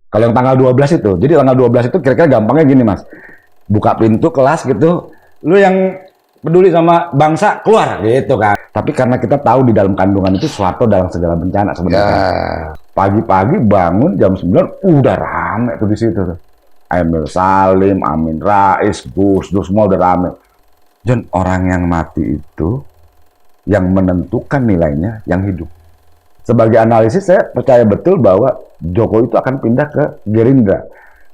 Kalau yang tanggal 12 itu, jadi tanggal 12 itu kira-kira gampangnya gini Mas, buka pintu kelas gitu, lu yang peduli sama bangsa keluar gitu kan. Tapi karena kita tahu di dalam kandungan itu suatu dalam segala bencana sebenarnya. Pagi-pagi bangun jam 9 udah rame tuh di situ tuh. Emil Salim, Amin Rais, Gus Dur semua udah rame. Dan orang yang mati itu yang menentukan nilainya yang hidup. Sebagai analisis saya percaya betul bahwa Jokowi itu akan pindah ke Gerindra.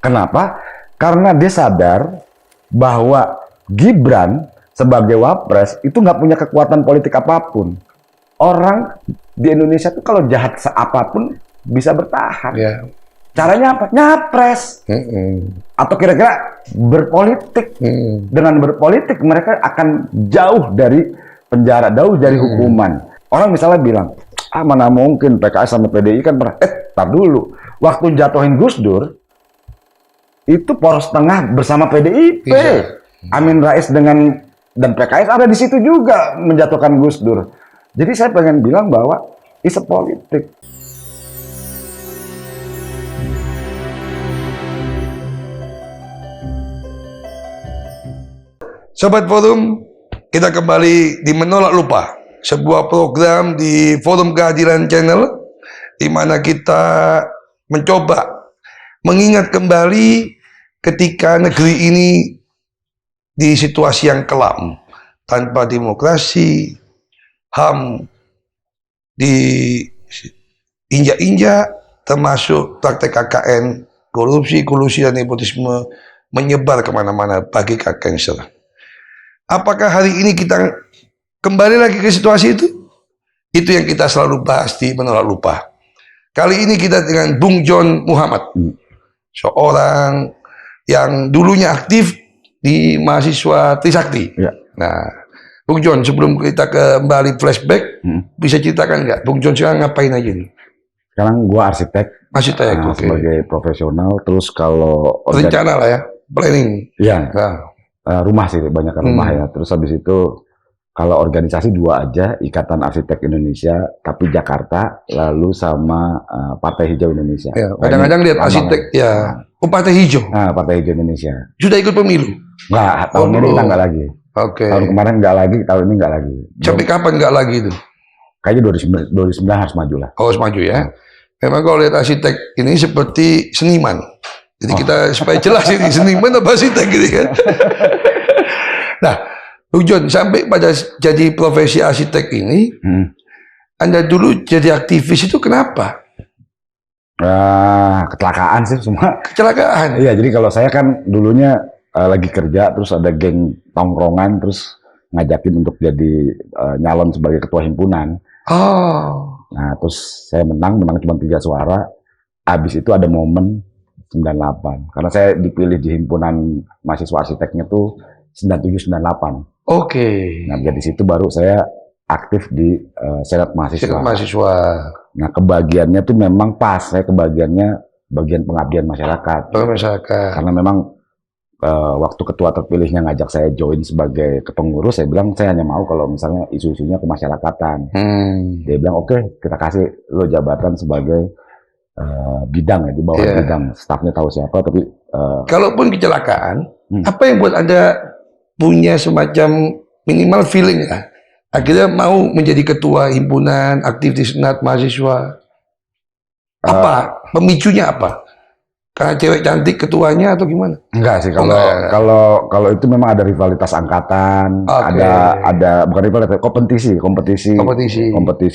Kenapa? Karena dia sadar bahwa Gibran sebagai wapres itu nggak punya kekuatan politik apapun. Orang di Indonesia tuh kalau jahat apapun bisa bertahan. Yeah. Caranya apa? Nyapres. Atau kira-kira berpolitik. Dengan berpolitik mereka akan jauh dari penjara, jauh dari hukuman. Orang misalnya bilang, mana mungkin PKS sama PDI kan pernah. Tar dulu. Waktu jatuhin Gus Dur, itu poros tengah bersama PDIP. Amin Rais dan PKS ada di situ juga menjatuhkan Gus Dur. Jadi saya pengen bilang bahwa it's a politik. Sobat Forum, kita kembali di Menolak Lupa, sebuah program di Forum Keadilan Channel, di mana kita mencoba mengingat kembali ketika negeri ini di situasi yang kelam, tanpa demokrasi, HAM diinjak-injak, termasuk praktek KKN, korupsi, kolusi, dan nepotisme menyebar kemana-mana bagi cancer. Apakah hari ini kita kembali lagi ke situasi itu? Itu yang kita selalu bahas di Menolak Lupa. Kali ini kita dengan Bung John Muhammad, seorang yang dulunya aktif di mahasiswa Trisakti. Ya. Nah, Bung John, sebelum kita kembali flashback, bisa ceritakan nggak, Bung John sekarang ngapain aja nih? Sekarang gua arsitek. Arsitek, sebagai profesional. Terus kalau rencana lah ya, planning. Iya. Rumah sih, banyak rumah ya. Terus habis itu kalau organisasi dua aja, Ikatan Arsitek Indonesia, tapi Jakarta, lalu sama Partai Hijau Indonesia. Ya, kadang-kadang lihat arsitek ya. Partai Hijau. Partai Hijau Indonesia. Sudah ikut pemilu? Enggak, tahun ini kita enggak lagi. Tahun kemarin enggak lagi, tahun ini enggak lagi. Sampai kapan enggak lagi itu? Kayaknya 2009 harus maju lah. Harus maju ya. Memang kalau lihat arsitek ini seperti seniman. Jadi kita supaya jelas ini seniman apa arsitek gitu kan. Nah, Bung John, sampai pada jadi profesi arsitek ini, Anda dulu jadi aktivis itu kenapa? Kecelakaan sih semua. Kecelakaan? Iya, jadi kalau saya kan dulunya lagi kerja, terus ada geng tongkrongan, terus ngajakin untuk jadi nyalon sebagai ketua himpunan. Nah, terus saya menang cuma 3 suara. Habis itu ada momen 98. Karena saya dipilih di himpunan mahasiswa arsiteknya tuh 97-98. Nah, dari situ baru saya aktif di Senat Mahasiswa. Senat Mahasiswa. Nah, kebagiannya tuh memang pas. Saya kebagiannya bagian pengabdian masyarakat. Karena memang waktu ketua terpilihnya ngajak saya join sebagai kepengurus, saya bilang saya hanya mau kalau misalnya isu-isunya kemasyarakatan. Dia bilang oke, kita kasih lo jabatan sebagai bidang ya, di bawah bidang. Stafnya tahu siapa, tapi kalaupun kecelakaan, apa yang buat Anda punya semacam minimal feeling ya, akhirnya mau menjadi ketua himpunan, aktif di Senat Mahasiswa? Apa pemicunya apa? Karena cewek cantik ketuanya atau gimana? Enggak sih, kalau itu memang ada rivalitas angkatan, ada bukan rivalitas, kompetisi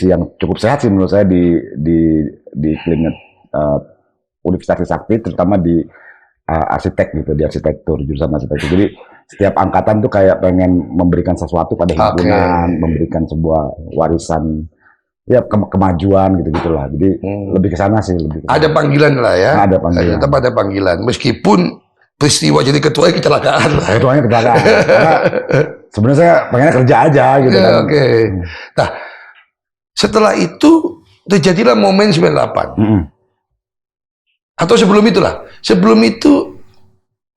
yang cukup sehat sih menurut saya di klinik Universitas Trisakti, terutama di arsitek gitu, di arsitektur, jurusan arsitektur. Jadi setiap angkatan tuh kayak pengen memberikan sesuatu pada himpunan, memberikan sebuah warisan, ya kemajuan gitu-gitulah. Jadi lebih ke sana sih. Ada panggilan lah ya. Ada panggilan. Tetap ada panggilan. Meskipun peristiwa jadi ketua kecelakaan lah. Ketuanya kecelakaan. Karena sebenarnya saya pengennya kerja aja gitu kan. Nah, setelah itu terjadilah momen 98. Atau sebelum itulah. Sebelum itu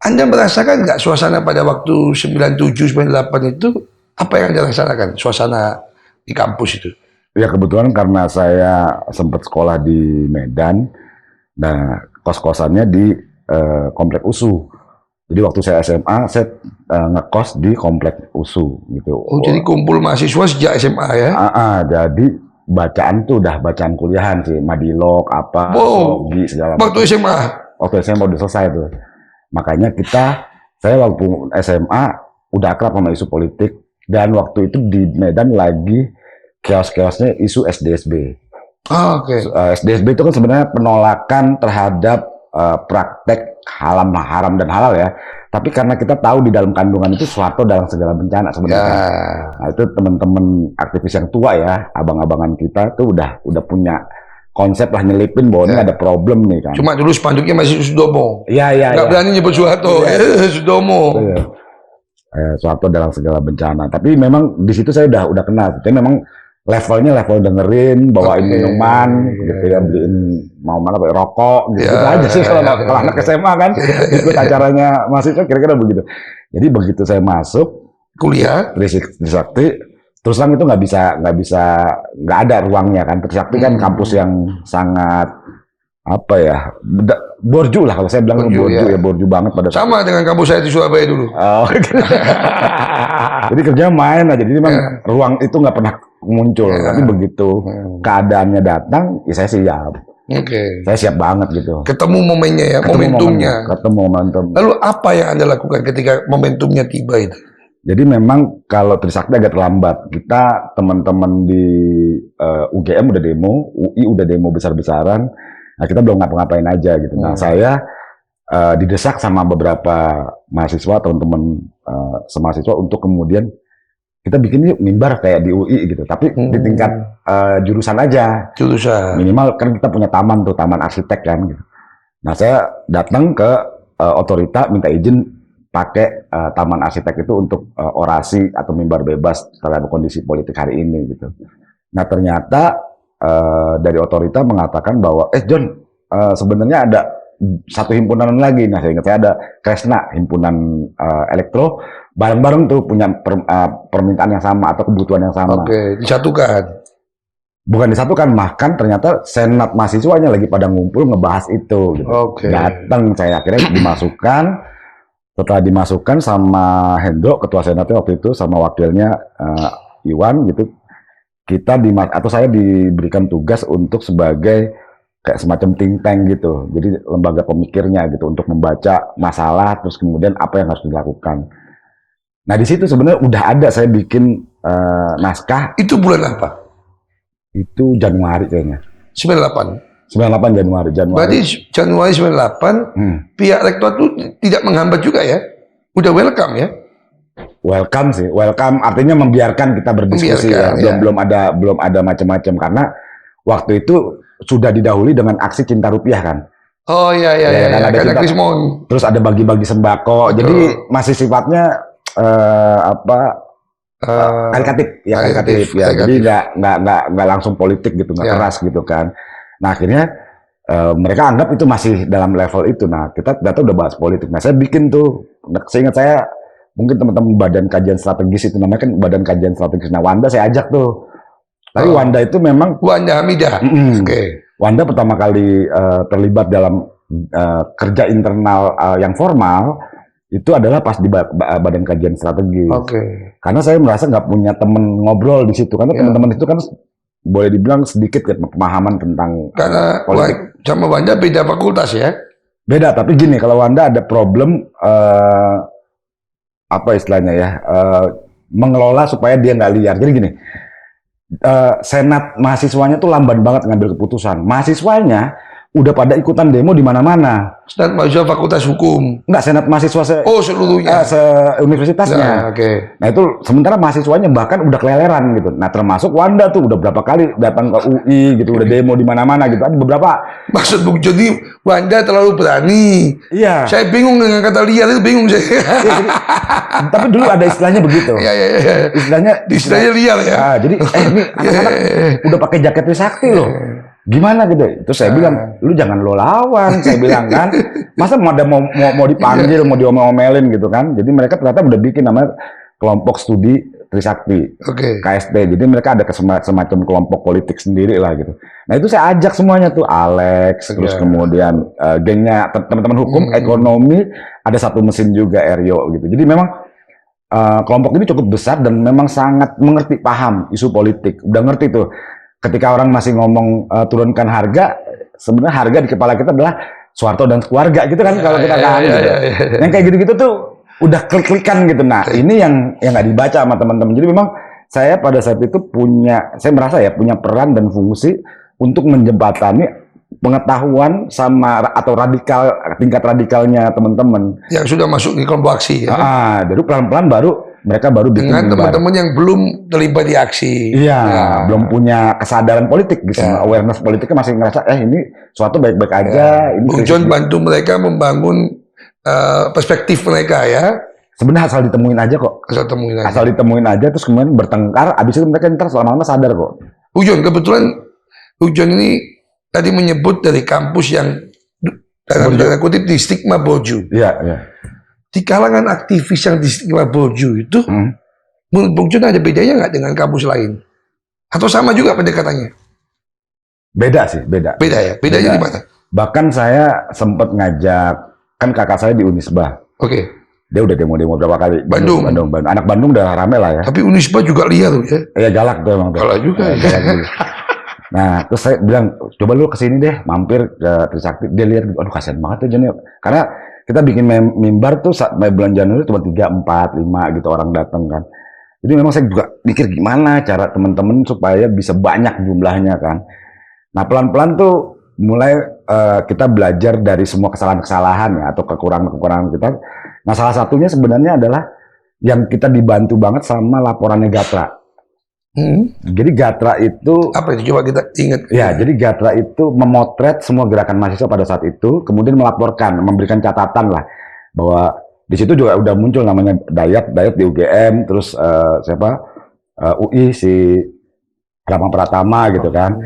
Anda merasakan nggak suasana pada waktu 97-98 itu, apa yang Anda rasakan? Suasana di kampus itu? Ya kebetulan karena saya sempat sekolah di Medan. Nah, kos-kosannya di komplek USU. Jadi waktu saya SMA, saya ngekos di komplek USU gitu. Oh, jadi kumpul mahasiswa sejak SMA ya? Jadi bacaan tuh udah bacaan kuliahan sih, Madilog, apa, Wow, Sogi, segala waktu macam. SMA? Waktu SMA udah selesai tuh. Makanya saya waktu SMA udah akrab sama isu politik, dan waktu itu di Medan lagi chaos-chaosnya isu SDSB. Oke. SDSB itu kan sebenarnya penolakan terhadap praktek haram dan halal ya. Tapi karena kita tahu di dalam kandungan itu suatu dalam segala bencana sebenarnya. Nah, itu teman-teman aktivis yang tua ya, abang-abangan kita tuh udah punya konsep lah, nyelipin bahwa ini ada problem nih kan. Cuma dulu spanduknya masih Sudomo. Iya. Nggak berani nyebut Soeharto. Sudomo. Suatu dalam segala bencana. Tapi memang di situ saya udah kenal. Tapi memang levelnya level dengerin, bawain minuman, gitu ya, beliin mau mana kayak rokok, gitu aja sih kalau anak SMA kan, ikut acaranya mahasiswa kira-kira begitu. Jadi begitu saya masuk kuliah Trisakti, terus terang itu nggak ada ruangnya kan. Trisakti kan kampus yang sangat apa ya, borju lah kalau saya bilang, borju banget pada sama dengan kampus saya di Surabaya dulu. Jadi kerjanya main aja, jadi memang ruang itu nggak pernah muncul, tapi begitu keadaannya datang, ya saya siap. Saya siap banget gitu. Ketemu momennya ya, momentumnya. Ketemu momentum. Lalu apa yang Anda lakukan ketika momentumnya tiba itu? Jadi memang kalau Trisakti agak terlambat. Kita teman-teman di UGM udah demo, UI udah demo besar-besaran. Nah, kita belum ngapa-ngapain aja gitu. Nah, saya didesak sama beberapa mahasiswa, teman-teman semahasiswa untuk kemudian kita bikin yuk mimbar kayak di UI gitu, tapi di tingkat jurusan aja. Minimal kan kita punya taman tuh, taman arsitek kan gitu. Nah, saya datang ke otorita minta izin pakai taman arsitek itu untuk orasi atau mimbar bebas terhadap kondisi politik hari ini gitu. Nah, ternyata dari otorita mengatakan bahwa John, sebenarnya ada satu himpunan lagi. Nah, saya ingat saya ada Kresna, himpunan elektro, bareng-bareng tuh punya permintaan yang sama atau kebutuhan yang sama. Disatukan. Bukan disatukan, bahkan ternyata senat mahasiswanya lagi pada ngumpul ngebahas itu gitu. Datang saya akhirnya dimasukkan. Setelah dimasukkan sama Hendro, ketua senatnya waktu itu, sama wakilnya Iwan gitu, saya diberikan tugas untuk sebagai kayak semacam think tank gitu, jadi lembaga pemikirnya gitu, untuk membaca masalah, terus kemudian apa yang harus dilakukan. Nah, di situ sebenarnya udah ada saya bikin naskah. Itu bulan apa? Itu Januari kayaknya. 98 Januari. Berarti Januari 98, pihak rektor itu tidak menghambat juga ya? Udah welcome ya? Welcome sih, welcome artinya membiarkan kita berdiskusi ya. Belum ada macam-macam, karena waktu itu sudah didahului dengan aksi Cinta Rupiah kan. Karena Krismon. Terus ada bagi-bagi sembako. Jadi masih sifatnya karikatif ya. Jadi nggak langsung politik gitu, nggak keras gitu kan. Nah, akhirnya mereka anggap itu masih dalam level itu. Nah, kita udah bahas politik. Nah, saya bikin tuh, seingat saya mungkin teman-teman Badan Kajian Strategis itu namanya kan Badan Kajian Strategis. Nah, Wanda saya ajak tuh. Tapi Wanda itu memang Wanda Hamidah. Wanda pertama kali terlibat dalam kerja internal yang formal itu adalah pas di Badan Kajian Strategis. Karena saya merasa nggak punya temen ngobrol di situ, karena teman-teman itu kan boleh dibilang sedikit pemahaman tentang politik. Sama Wanda beda fakultas ya? Beda, tapi gini, kalau Wanda ada problem apa istilahnya ya, mengelola supaya dia nggak liar. Jadi gini, senat mahasiswanya tuh lamban banget ngambil keputusan. Mahasiswanya udah pada ikutan demo di mana-mana. Senat mahasiswa Fakultas Hukum. Enggak, senat mahasiswa seluruhnya. Universitasnya. Nah, itu sementara mahasiswanya bahkan udah keleleran gitu. Nah, termasuk Wanda tuh udah berapa kali datang ke UI gitu, udah demo di mana-mana gitu. Ada beberapa. Maksud Bung Joni, Wanda terlalu berani. Iya. Saya bingung dengan kata liar itu, bingung saya. Tapi dulu ada istilahnya begitu. Iya. Istilahnya liar ya. Nah, jadi ini anak-anak udah pakai jaket Trisakti loh. Gimana gitu? Terus saya bilang, lu jangan lo lawan, saya bilang kan. Masa mau dipanggil, mau diomelin gitu kan. Jadi mereka ternyata udah bikin namanya kelompok studi Trisakti, Oke. KST. Jadi mereka ada semacam kelompok politik sendiri lah gitu. Nah itu saya ajak semuanya tuh, Alex, terus Ya. kemudian gengnya teman-teman hukum, ekonomi, ada satu mesin juga Eryo gitu. Jadi memang kelompok ini cukup besar dan memang sangat mengerti, paham isu politik. Udah ngerti tuh. Ketika orang masih ngomong turunkan harga, sebenarnya harga di kepala kita adalah Soeharto dan keluarga gitu kan, kalau kita kan gitu. Yang kayak gitu-gitu tuh udah klik-klikan gitu. Nah, ini yang nggak dibaca sama teman-teman. Jadi memang saya pada saat itu saya merasa ya punya peran dan fungsi untuk menjembatani pengetahuan sama atau tingkat radikalnya teman-teman Yang sudah masuk di kelompok aksi ya. Jadi pelan-pelan mereka baru bikin Dengan mimbar. teman-teman yang belum terlibat di aksi. Iya, Ya. belum punya kesadaran politik gitu. Ya. Awareness politiknya masih ngerasa ini suatu baik-baik aja. Ini Bung John bantu mereka membangun perspektif mereka ya. sebenarnya asal ditemuin aja kok. Asal ditemuin aja terus kemudian bertengkar, abis itu mereka ntar lama-lama sadar kok. Bung John, kebetulan Bung John ini tadi menyebut dari kampus yang dalam tanda kutip di stigma Boju. Iya, iya. Di kalangan aktivis yang di stigma Boju itu, menurut Bung John ada bedanya nggak dengan kampus lain? Atau sama juga pendekatannya? Beda sih, beda. Beda ya? Bedanya di mana? Bahkan saya sempat ngajak, kan kakak saya di Unisba. Oke. Dia udah demo-demo berapa kali. Bandung. Anak Bandung udah rame lah ya. Tapi Unisba juga liar tuh ya. Iya galak tuh emang. Galak juga. Galak dulu. Nah, terus saya bilang, coba lu kesini deh, mampir ke Trisakti. Dia lihat, aduh kasihan banget ya Jon. Karena kita bikin mimbar tuh bulan Januari cuma 3, 4, 5 gitu orang datang kan. Jadi memang saya juga mikir gimana cara teman-teman supaya bisa banyak jumlahnya kan. Nah pelan-pelan tuh mulai kita belajar dari semua kesalahan-kesalahan ya atau kekurangan-kekurangan kita. Nah salah satunya sebenarnya adalah yang kita dibantu banget sama laporannya Gatra. Jadi Gatra itu apa itu? Coba kita ingat. Ya, jadi Gatra itu memotret semua gerakan mahasiswa pada saat itu, kemudian melaporkan, memberikan catatan lah bahwa di situ juga udah muncul namanya Dayat di UGM, terus UI si Ramang Pratama gitu kan.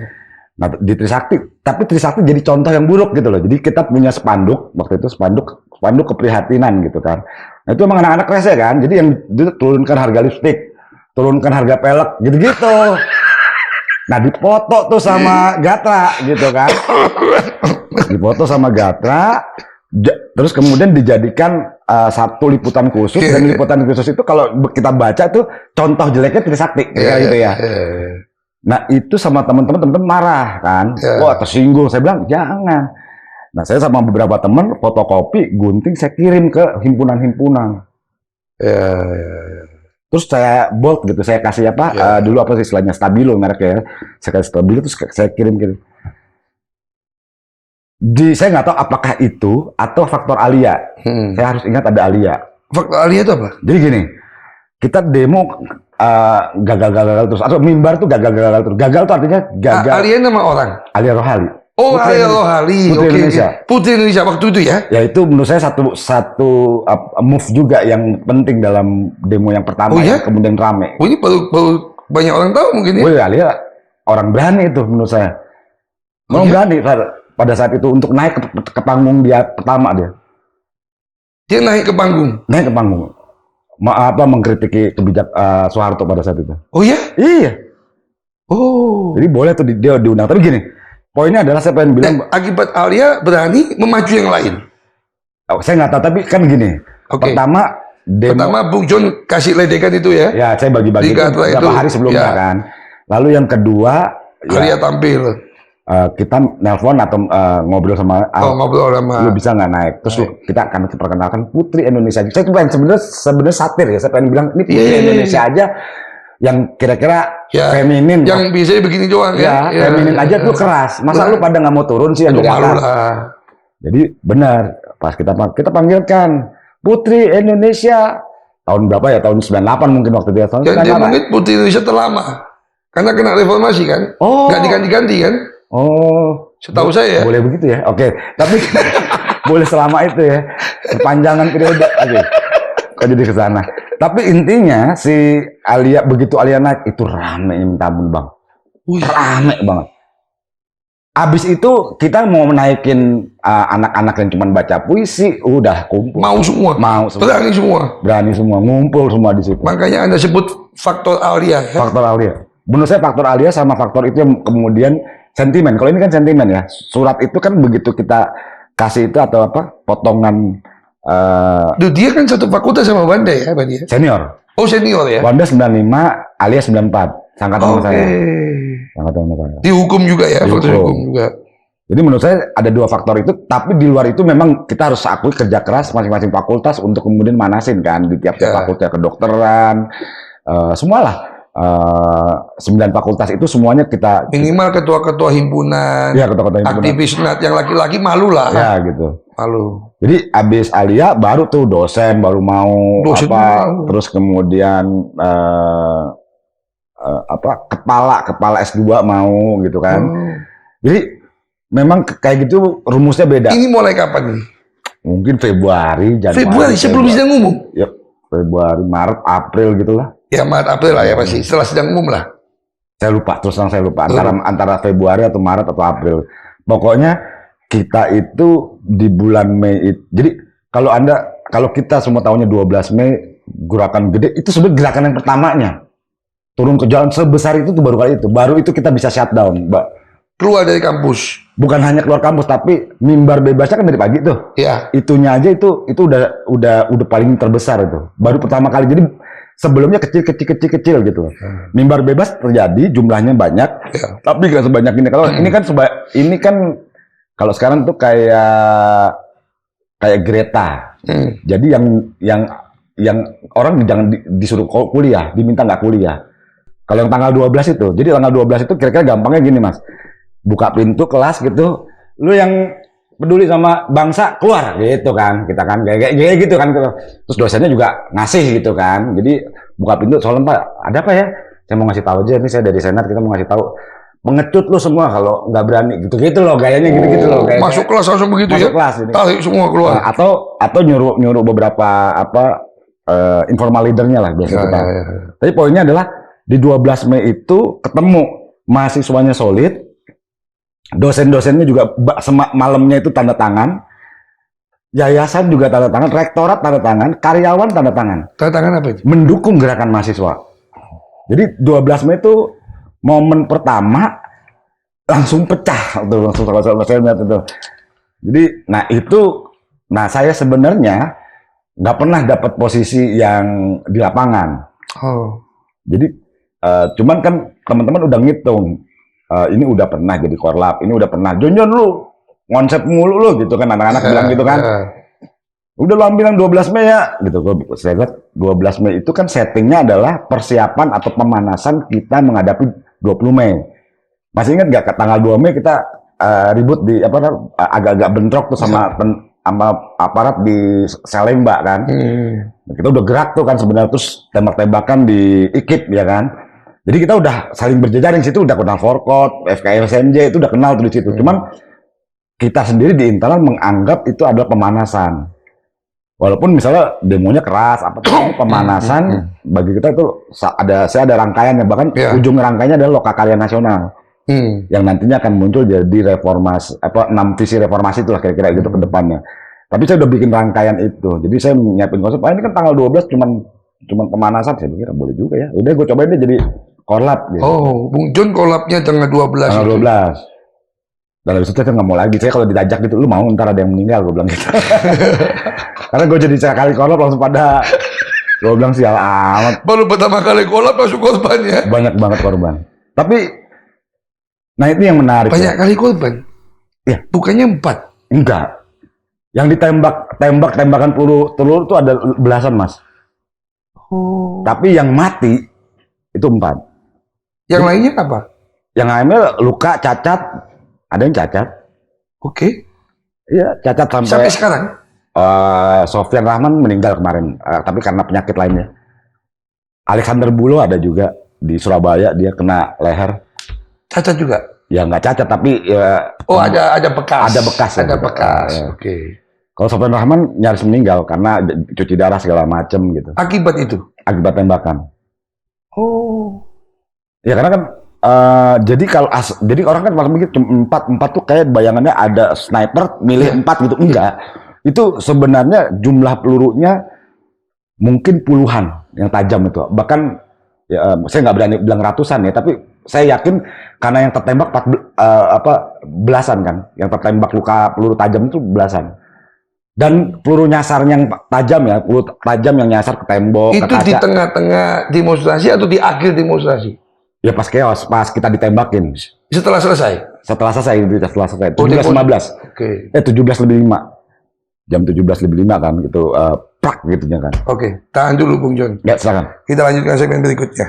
Nah di Trisakti, tapi Trisakti jadi contoh yang buruk gitu loh. Jadi kita punya spanduk waktu itu spanduk keprihatinan gitu kan. Nah itu emang anak-anak rese kan. Jadi yang turunkan harga lipstik, turunkan harga pelek gitu-gitu. Nah dipoto tuh sama Gatra gitu kan. Dipoto sama Gatra, terus kemudian dijadikan satu liputan khusus. Dan liputan khusus itu kalau kita baca tuh contoh jeleknya Trisakti gitu ya. Nah itu sama teman-teman marah kan. Wah tersinggung. Saya bilang jangan. Nah saya sama beberapa teman fotokopi, gunting, saya kirim ke himpunan-himpunan. Terus saya bold gitu, saya kasih dulu apa sih istilahnya Stabilo mereknya, saya kasih Stabilo terus saya kirim gitu. Saya nggak tahu apakah itu atau faktor Alia. Saya harus ingat ada Alia. Faktor Alia itu apa? Jadi gini, kita demo gagal terus, atau mimbar tuh gagal terus. Gagal tuh artinya gagal. Alia nama orang? Alia Rohali. Oh, Alia Rohali. Putri Indonesia. Putri Indonesia waktu itu ya? Ya itu menurut saya satu move juga yang penting dalam demo yang pertama yang kemudian rame. Oh ini baru banyak orang tahu mungkin ya? Oh ya, Alia orang berani itu menurut saya. Orang berani pada saat itu untuk naik ke panggung dia pertama dia. Dia naik ke panggung? Naik ke panggung. Mengkritiki Soeharto pada saat itu. Oh ya? Iya. Oh. Jadi boleh tuh dia diundang. Tapi gini, poinnya adalah saya pengen bilang akibat Alia berani memacu yang lain. Saya nggak tahu, tapi kan gini. Pertama Bung John kasih ledekan itu ya? Ya, saya bagi-bagi beberapa hari sebelumnya kan. Lalu yang kedua, Alia tampil. Kita nelpon atau ngobrol sama lu bisa nggak naik? Terus kita akan perkenalkan Putri Indonesia. Saya tuh pengen sebenarnya satir ya. Saya pengen bilang ini Putri Indonesia aja yang kira-kira feminin. Yang biasanya begini doang ya. Feminin aja tuh keras. Masa lu pada nggak mau turun sih yang dari atas? Jadi benar. Pas kita panggilkan Putri Indonesia tahun berapa ya? Tahun 98 mungkin waktu dia tahun. Dia mungkin Putri Indonesia terlama. Karena kena reformasi kan? Nggak diganti-ganti kan? Oh, setahu saya. Boleh begitu ya? Oke. Tapi boleh selama itu ya. Perpanjangan periode. Oke. Kok jadi ke sana. Tapi intinya si Alia begitu Alia naik itu rame minta ampun Bang. Rame banget. Abis itu kita mau menaikin anak-anak yang cuma baca puisi, udah kumpul. Mau semua. Berani semua. Ngumpul semua di situ. Makanya Anda sebut faktor Alia ya. Faktor Alia. Menurut saya faktor Alia sama faktor itu yang kemudian sentimen. Kalau ini kan sentimen ya. Surat itu kan begitu kita kasih itu atau apa potongan Duh, dia kan satu fakultas sama Wanda ya, Pak dia. senior. Oh, senior ya. Wanda 95, Alia 94. Sangkatan sama saya. Sangkatan sama saya. Di hukum juga ya, Di faktor hukum. hukum juga. Jadi menurut saya ada dua faktor itu, tapi di luar itu memang kita harus akui kerja keras masing-masing fakultas untuk kemudian manasin kan di tiap-tiap fakultas kedokteran, semualah. 9 fakultas itu semuanya kita Minimal ketua-ketua himpunan, ya ketua-ketua himpunan. aktivis senat yang laki-laki malu lah. Ya gitu. Malu. Jadi abis Alia baru tuh dosen baru mau Dosen apa, mau. terus kemudian kepala S2 mau gitu kan. Jadi memang kayak gitu rumusnya beda. Ini mulai kapan nih? Mungkin Februari, Januari. Februari sebelum sidang umum. Ya, Februari, Maret, April gitulah. Ya Maret April lah ya pasti. Setelah sidang umum lah. Saya lupa, terus terang saya lupa antara Februari atau Maret atau April. Pokoknya kita itu di bulan Mei itu. Jadi kalau kita semua tahunya 12 Mei gerakan gede itu sebenarnya gerakan yang pertamanya. Turun ke jalan sebesar itu tuh baru kali itu. Baru itu kita bisa shutdown, Mbak. Keluar dari kampus. Bukan hanya keluar kampus tapi mimbar bebasnya kan dari pagi tuh. Ya. Itunya aja itu udah paling terbesar itu. Baru pertama kali. Jadi sebelumnya kecil gitu. Mimbar bebas terjadi, jumlahnya banyak, tapi nggak sebanyak ini. Kalau ini kan kalau sekarang tuh kayak Greta. Jadi yang orang jangan disuruh kuliah, diminta nggak kuliah. Kalau yang tanggal 12 itu, jadi tanggal 12 itu kira-kira gampangnya gini Mas. Buka pintu kelas gitu, lu yang peduli sama bangsa keluar gitu kan, kita kan kayak gitu kan, terus dosennya juga ngasih gitu kan. Jadi buka pintu, soalnya Pak ada apa ya, saya mau ngasih tahu aja nih, saya dari senat, kita mau ngasih tahu, pengecut lu semua kalau nggak berani gitu loh, gayanya gitu loh gayanya. Masuk kelas langsung begitu masuk ya, kelas ini. tarik semua keluar. Nah, atau nyuruh beberapa informal leadernya lah biasa kita. Tapi poinnya adalah di 12 Mei itu ketemu mahasiswanya solid, dosen-dosennya juga malamnya itu tanda tangan, yayasan juga tanda tangan, rektorat tanda tangan, karyawan tanda tangan. Tanda tangan apa itu? Mendukung gerakan mahasiswa. Jadi 12 Mei itu momen pertama langsung pecah tuh, langsung saya lihat itu. Jadi saya sebenarnya nggak pernah dapat posisi yang di lapangan. Jadi cuman kan teman-teman udah ngitung. Ini udah pernah jadi korlap, ini udah pernah Jon lu konsep mulu lu gitu kan, anak-anak bilang gitu kan. Udah lu ambil yang 12 Mei ya gitu. Saya lihat 12 Mei itu kan settingnya adalah persiapan atau pemanasan kita menghadapi 20 Mei. Masih ingat nggak tanggal 2 Mei kita ribut di agak-agak bentrok tuh sama aparat di Salemba kan. Kita udah gerak tuh kan sebenarnya, terus tembak-tembakan di IKIP ya kan. Jadi kita udah saling berjejaring, situ udah kenal Forkot, FKI SMJ itu udah kenal tuh di situ. Cuman kita sendiri di internal menganggap itu adalah pemanasan. Walaupun misalnya demonya keras, pemanasan bagi kita itu saya ada rangkaiannya, bahkan ujung rangkaiannya adalah Lokakarya Nasional. Yang nantinya akan muncul jadi reformasi 6 visi reformasi itulah kira-kira gitu ke depannya. Tapi saya udah bikin rangkaian itu. Jadi saya nyiapin konsep, ini kan tanggal 12 cuman pemanasan, saya pikir boleh juga ya. Udah gue cobain deh jadi korlap gitu. Bung Jon korlapnya tanggal 12. Tanggal 12. Dan habis itu saya nggak mau lagi. Saya kalau diajak gitu, lu mau ntar ada yang meninggal, gue bilang gitu. Karena gue jadi sekali korlap langsung pada, gue bilang sial amat. Baru pertama kali korlap langsung korban ya. Banyak banget korban. Tapi, nah itu yang menarik. Banyak kali korban? Ya. Bukannya 4? Enggak. Yang tembakan peluru itu ada belasan Mas. Tapi yang mati itu 4. Yang lainnya apa? Yang lainnya luka, cacat, ada yang cacat. Oke. Iya, cacat Sampai sekarang? Sofyan Rahman meninggal kemarin, tapi karena penyakit lainnya. Alexander Bulo ada juga di Surabaya, dia kena leher. Cacat juga? Ya nggak cacat, tapi ada bekas. Ada bekas. Ada bekas. Ya. Oke. Kalau Sofyan Rahman nyaris meninggal karena cuci darah segala macem gitu. Akibat itu? Akibat tembakan. Ya karena kan jadi orang kan malah mikir empat tuh kayak bayangannya ada sniper milih 4 gitu. Enggak. Itu sebenarnya jumlah pelurunya mungkin puluhan yang tajam itu. Bahkan Ya, saya nggak berani bilang ratusan ya, tapi saya yakin karena yang tertembak belasan kan, yang tertembak luka peluru tajam itu belasan. Dan peluru nyasarnya yang tajam ya, peluru tajam yang nyasar ke tembok, ke Itu kaca. di tengah-tengah demonstrasi atau di akhir demonstrasi? Ya pas chaos, pas kita ditembakin. Setelah selesai? Setelah selesai, setelah selesai. Oh, 17.15. Oke. 17:05. Jam 17:05 kan, gitu, prak gitunya kan. Oke, tahan dulu Bung John. Ya, silakan. Kita lanjutkan segmen berikutnya.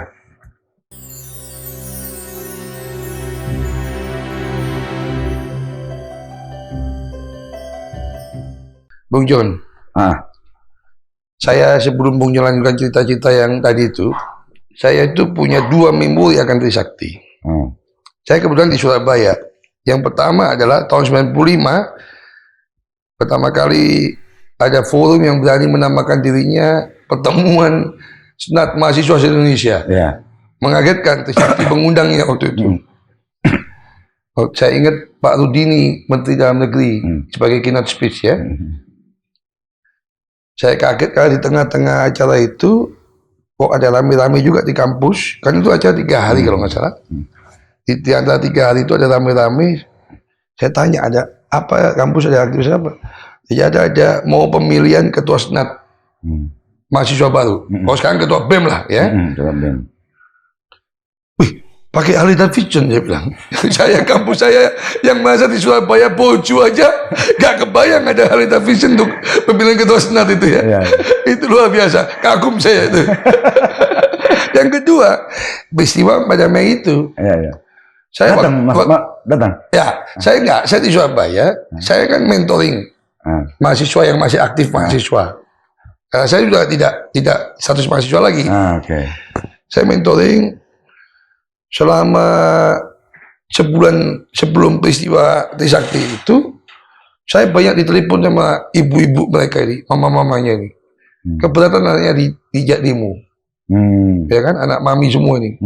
Bung John, saya sebelum Bung John lanjutkan cerita-cerita yang tadi itu, saya itu punya 2 memori akan Trisakti. Saya kebetulan di Surabaya. Yang pertama adalah tahun 95, pertama kali ada forum yang berani menamakan dirinya Pertemuan Senat Mahasiswa Indonesia. Ya. Mengagetkan, Trisakti pengundangnya waktu itu. Saya ingat Pak Rudini, Menteri Dalam Negeri, sebagai keynote speech ya. Saya kaget karena di tengah-tengah acara itu kok ada rame-rame juga di kampus. Kan itu acara 3 hari kalau nggak salah. Di antara 3 hari itu ada rame-rame. Saya tanya, ada apa kampus, ada aktivitas apa? Jadi ada mau pemilihan ketua senat mahasiswa baru. Oh sekarang ketua BEM lah ya. Ketua BEM. Wih, pakai ahli vision saya bilang. Saya kampus saya yang masa di Surabaya Bojo aja gak kebayang ada ahli vision untuk pemilihan ketua senat itu ya. Itu luar biasa. Kagum saya itu. Yang kedua, peristiwa pada Mei itu. Saya datang. Ya, saya di Surabaya, saya kan mentoring mahasiswa yang masih aktif mahasiswa. Karena saya juga tidak status mahasiswa lagi. Saya mentoring selama sebulan sebelum peristiwa Trisakti itu, saya banyak ditelepon sama ibu-ibu mereka ini, mama-mamanya ini. Keberatan anaknya dijak demo. Ya kan, anak mami semua ini.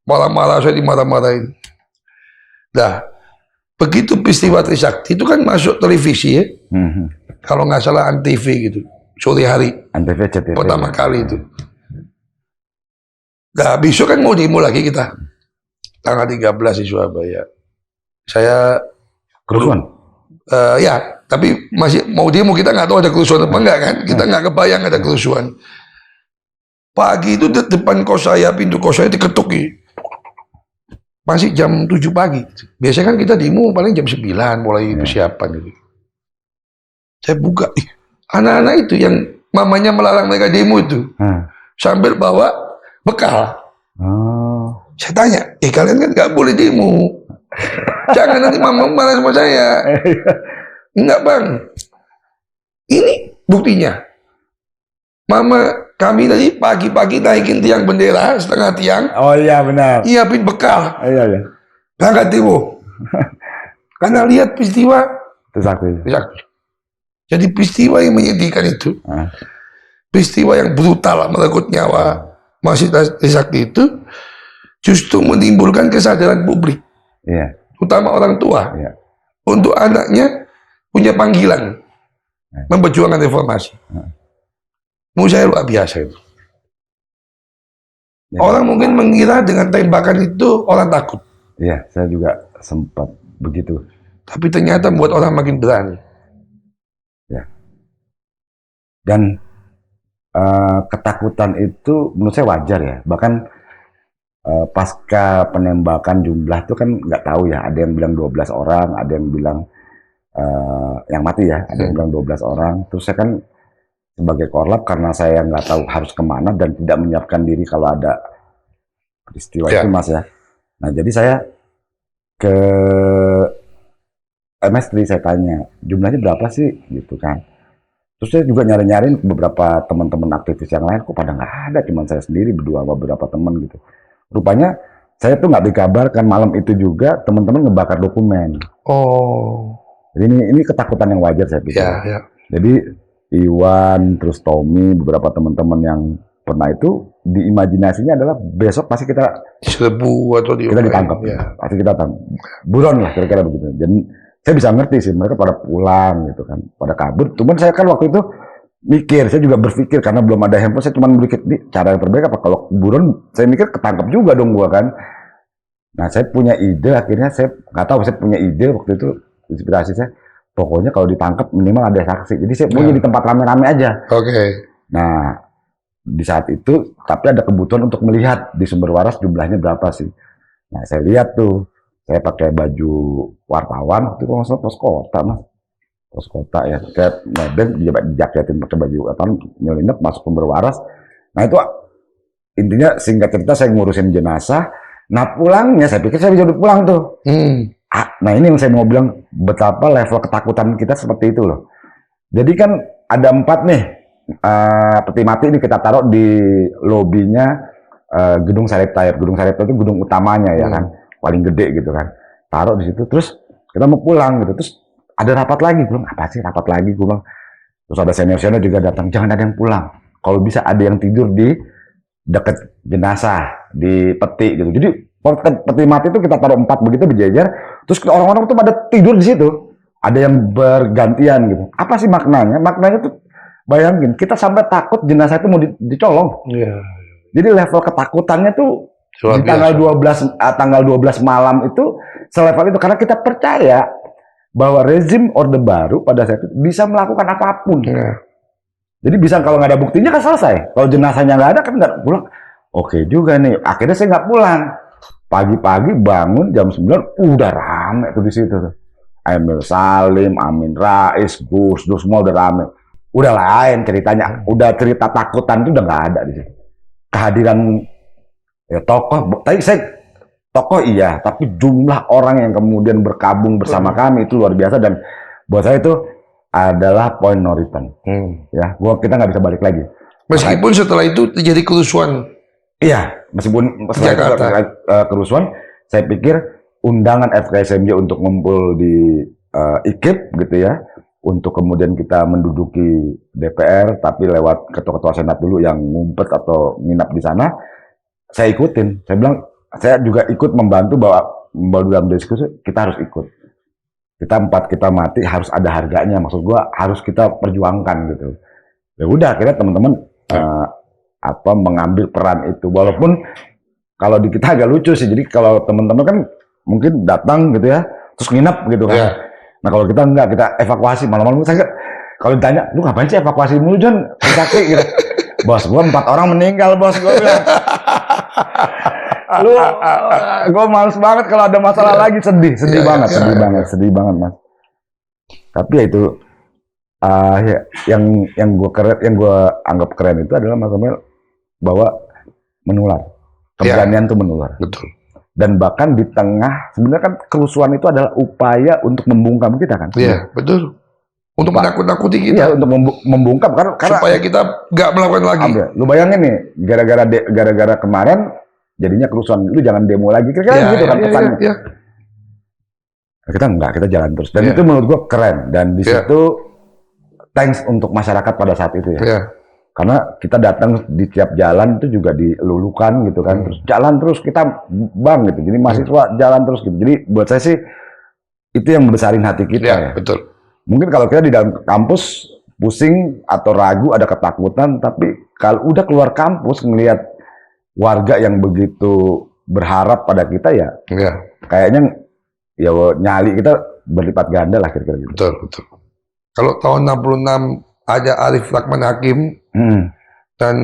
Malah-malah saya dimarah-marahin. Nah, begitu peristiwa Trisakti itu kan masuk televisi ya. Kalau nggak salah Antv gitu. Sore hari. Antv, CTV. Pertama kali itu. Nah, besok kan mau demo lagi kita. Tanggal 13 di Surabaya. Saya kerusuhan. Ya, tapi masih mau demo, kita nggak tahu ada kerusuhan apa enggak kan. Kita nggak kebayang ada kerusuhan. Pagi itu depan kos saya, pintu kos saya diketuk gitu. Masih jam 7 pagi. Biasanya kan kita demo paling jam 9 mulai persiapan gitu. Saya buka, anak-anak itu yang mamanya melarang mereka demo itu, sambil bawa bekal. Saya tanya, kalian kan nggak boleh demo. Jangan nanti mama marah sama saya. Enggak bang. Ini buktinya. Mama kami tadi pagi-pagi naikin tiang bendera, setengah tiang. Oh iya benar. Nyiapin bekal. Iya. Berangkat demo. Karena lihat peristiwa Trisakti. Jadi peristiwa yang menyedihkan itu, peristiwa yang brutal merenggut nyawa mahasiswa Trisakti itu, justru menimbulkan kesadaran publik. Utama orang tua. Untuk anaknya punya panggilan. Memperjuangkan reformasi. Menurut saya luar biasa itu. Orang mungkin mengira dengan tembakan itu orang takut. Iya, saya juga sempat begitu. Tapi ternyata membuat orang makin berani. Ya. Dan ketakutan itu menurut saya wajar ya. Bahkan pasca penembakan jumlah itu kan nggak tahu ya. Ada yang bilang 12 orang, ada yang bilang yang mati ya, ada yang bilang 12 orang. Terus saya kan sebagai korlap karena saya nggak tahu harus kemana dan tidak menyiapkan diri kalau ada peristiwa itu mas ya. Nah jadi saya ke MS3 saya tanya jumlahnya berapa sih gitu kan. Terus saya juga nyari-nyariin beberapa teman-teman aktivis yang lain, kok pada nggak ada, cuma saya sendiri berdua sama beberapa teman gitu. Rupanya saya tuh nggak dikabarkan malam itu juga teman-teman ngebakar dokumen. Jadi ini ketakutan yang wajar saya pikir. Jadi Iwan, terus Tommy, beberapa teman-teman yang pernah itu diimajinasinya adalah besok pasti kita diserbu atau kita ditangkap, pasti kita tangkap, buron lah kira-kira begitu. Jadi saya bisa ngerti sih mereka pada pulang gitu kan, pada kabur. Cuman saya kan waktu itu mikir, saya juga berpikir karena belum ada handphone, saya cuma berpikir nih cara yang terbaik apa kalau buron, saya mikir ketangkep juga dong gua kan. Nah saya punya ide, akhirnya saya nggak tahu, saya punya ide waktu itu, inspirasi saya, pokoknya kalau ditangkap minimal ada saksi, jadi saya punya di tempat rame-rame aja. Oke. Nah di saat itu, tapi ada kebutuhan untuk melihat di Sumber Waras jumlahnya berapa sih. Nah saya lihat tuh, saya pakai baju wartawan, waktu itu kalau nggak salah pos kota mas. Pos kota ya, kayak nebeng, dijaketin pakai baju apa, nyelinap masuk Sumber Waras. Nah itu intinya singkat cerita saya ngurusin jenazah. Nah pulangnya saya pikir saya bisa pulang tuh. Nah ini yang saya mau bilang betapa level ketakutan kita seperti itu loh. Jadi kan ada 4 nih peti mati ini kita taruh di lobinya gedung Saripta. Gedung Saripta itu gedung utamanya ya kan, paling gede gitu kan. Taruh di situ, terus kita mau pulang gitu, terus ada rapat lagi, belum apa sih rapat lagi, gue bilang. Terus ada senior-senior juga datang, jangan ada yang pulang. Kalau bisa ada yang tidur di dekat jenazah, di peti gitu. Jadi peti mati itu kita taruh 4 begitu berjejer, terus orang-orang tuh pada tidur di situ. Ada yang bergantian gitu. Apa sih maknanya? Maknanya tuh bayangin, kita sampai takut jenazah itu mau dicolong. Iya. Jadi level ketakutannya tuh Luar di tanggal biasa. 12 malam itu selevel itu, karena kita percaya bahwa rezim Orde Baru pada saat itu bisa melakukan apapun. Iya. Jadi bisa, kalau nggak ada buktinya kan selesai. Kalau jenazahnya nggak ada kan nggak pulang. Oke juga nih. Akhirnya saya nggak pulang. Pagi-pagi bangun jam 9 udah rame tuh di situ tuh. Emil Salim, Amin Rais, Gus Dur semua udah rame. Udah lain ceritanya. Udah cerita takutan itu udah nggak ada di situ. Kehadiran ya tokoh. Tadi saya tokoh iya, tapi jumlah orang yang kemudian berkabung bersama kami itu luar biasa, dan buat saya itu adalah point no return. Ya, kita nggak bisa balik lagi. Meskipun setelah itu terjadi kerusuhan. Iya, meskipun setelah kerusuhan, saya pikir undangan FKSMJ untuk ngumpul di IKIP gitu ya, untuk kemudian kita menduduki DPR, tapi lewat ketua-ketua senat dulu yang ngumpet atau nginap di sana, saya ikutin. Saya bilang, saya juga ikut membantu bahwa dalam diskusi kita harus ikut. Kita mati harus ada harganya, maksud gua harus kita perjuangkan gitu. Ya udah, akhirnya teman-teman mengambil peran itu, walaupun kalau di kita agak lucu sih. Jadi kalau teman-teman kan mungkin datang gitu ya, terus nginep gitu kan. Nah kalau kita enggak, kita evakuasi malam-malam. Saya kalau ditanya, lu ngapain sih evakuasi mulu John? Sakit gitu. Bos gua 4 orang meninggal bos, gua bilang. Gue males banget kalau ada masalah lagi, sedih banget mas. Tapi ya itu yang gue anggap keren itu adalah Mas Romel, bahwa menular, keberanian itu menular. Betul. Dan bahkan di tengah, sebenarnya kan kerusuhan itu adalah upaya untuk membungkam kita kan. Iya betul. Untuk menakut-nakuti kita. Iya, untuk membungkam karena supaya kita nggak melakukan lagi. Lu bayangin nih, gara-gara kemarin jadinya kerusuhan, lu jangan demo lagi, kira-kira gitu kan pesannya. Kita jalan terus, dan itu menurut gua keren, dan di situ thanks untuk masyarakat pada saat itu ya. Karena kita datang di tiap jalan itu juga dilulukan gitu kan, terus jalan terus kita gitu, jadi mahasiswa jalan terus gitu. Jadi buat saya sih itu yang membesarin hati kita ya. Betul. Mungkin kalau kita di dalam kampus pusing atau ragu, ada ketakutan, tapi kalau udah keluar kampus ngelihat warga yang begitu berharap pada kita ya, kayaknya ya nyali kita berlipat ganda lah kira-kira gitu. Betul. Kalau tahun 66 ada Arif Lakman Hakim, dan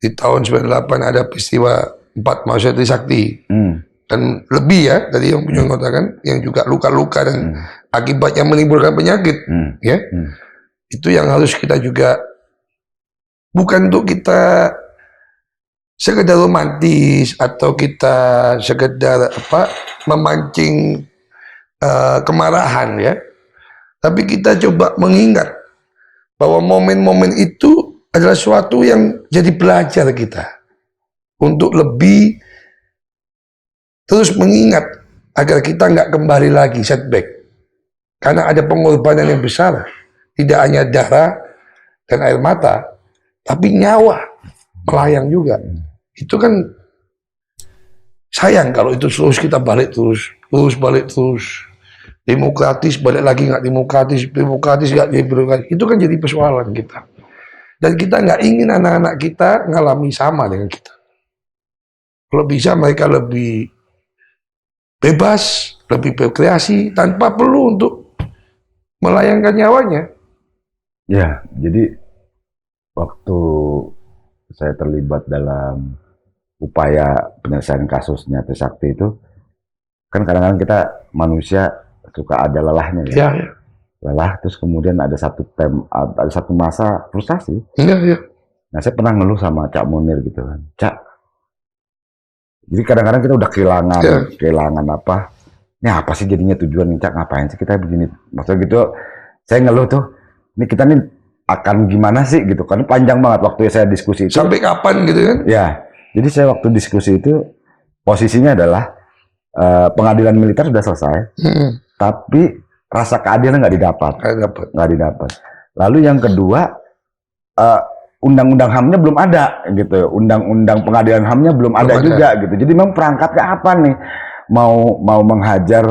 di tahun 98 ada peristiwa 4 Mahasiswa Trisakti, dan lebih ya tadi yang punya katakan, yang juga luka-luka dan akibatnya menimbulkan penyakit, itu yang harus kita juga, bukan untuk kita sekedar romantis atau kita sekedar memancing kemarahan ya, tapi kita coba mengingat bahwa momen-momen itu adalah suatu yang jadi belajar kita untuk lebih terus mengingat agar kita nggak kembali lagi setback, karena ada pengorbanan yang besar, tidak hanya darah dan air mata, tapi nyawa melayang juga. Itu kan sayang kalau itu terus kita balik terus. demokratis, balik lagi nggak demokratis, demokratis nggak demokratis. Itu kan jadi persoalan kita. Dan kita nggak ingin anak-anak kita ngalami sama dengan kita. Kalau bisa mereka lebih bebas, lebih berkreasi, tanpa perlu untuk melayangkan nyawanya. Ya, jadi waktu saya terlibat dalam upaya penyelesaian kasusnya Trisakti itu, kan kadang-kadang kita manusia suka ada lelahnya ya. Ya, ya. Lelah, terus kemudian ada satu masa frustasi. Ya, ya. Nah, saya pernah ngeluh sama Cak Munir gitu kan. Cak, jadi kadang-kadang kita udah kehilangan apa? Ini apa sih jadinya tujuan, Cak? Ngapain sih kita begini? Maksudnya gitu, saya ngeluh tuh, ini kita nih akan gimana sih gitu kan? Panjang banget waktu saya diskusi itu. Sampai kapan gitu kan? Ya, jadi saya waktu diskusi itu posisinya adalah pengadilan militer sudah selesai, tapi rasa keadilan nggak didapat. Lalu yang kedua, undang-undang HAM-nya belum ada gitu, undang-undang pengadilan HAM-nya belum ada juga gitu. Jadi memang perangkatnya apa nih, mau menghajar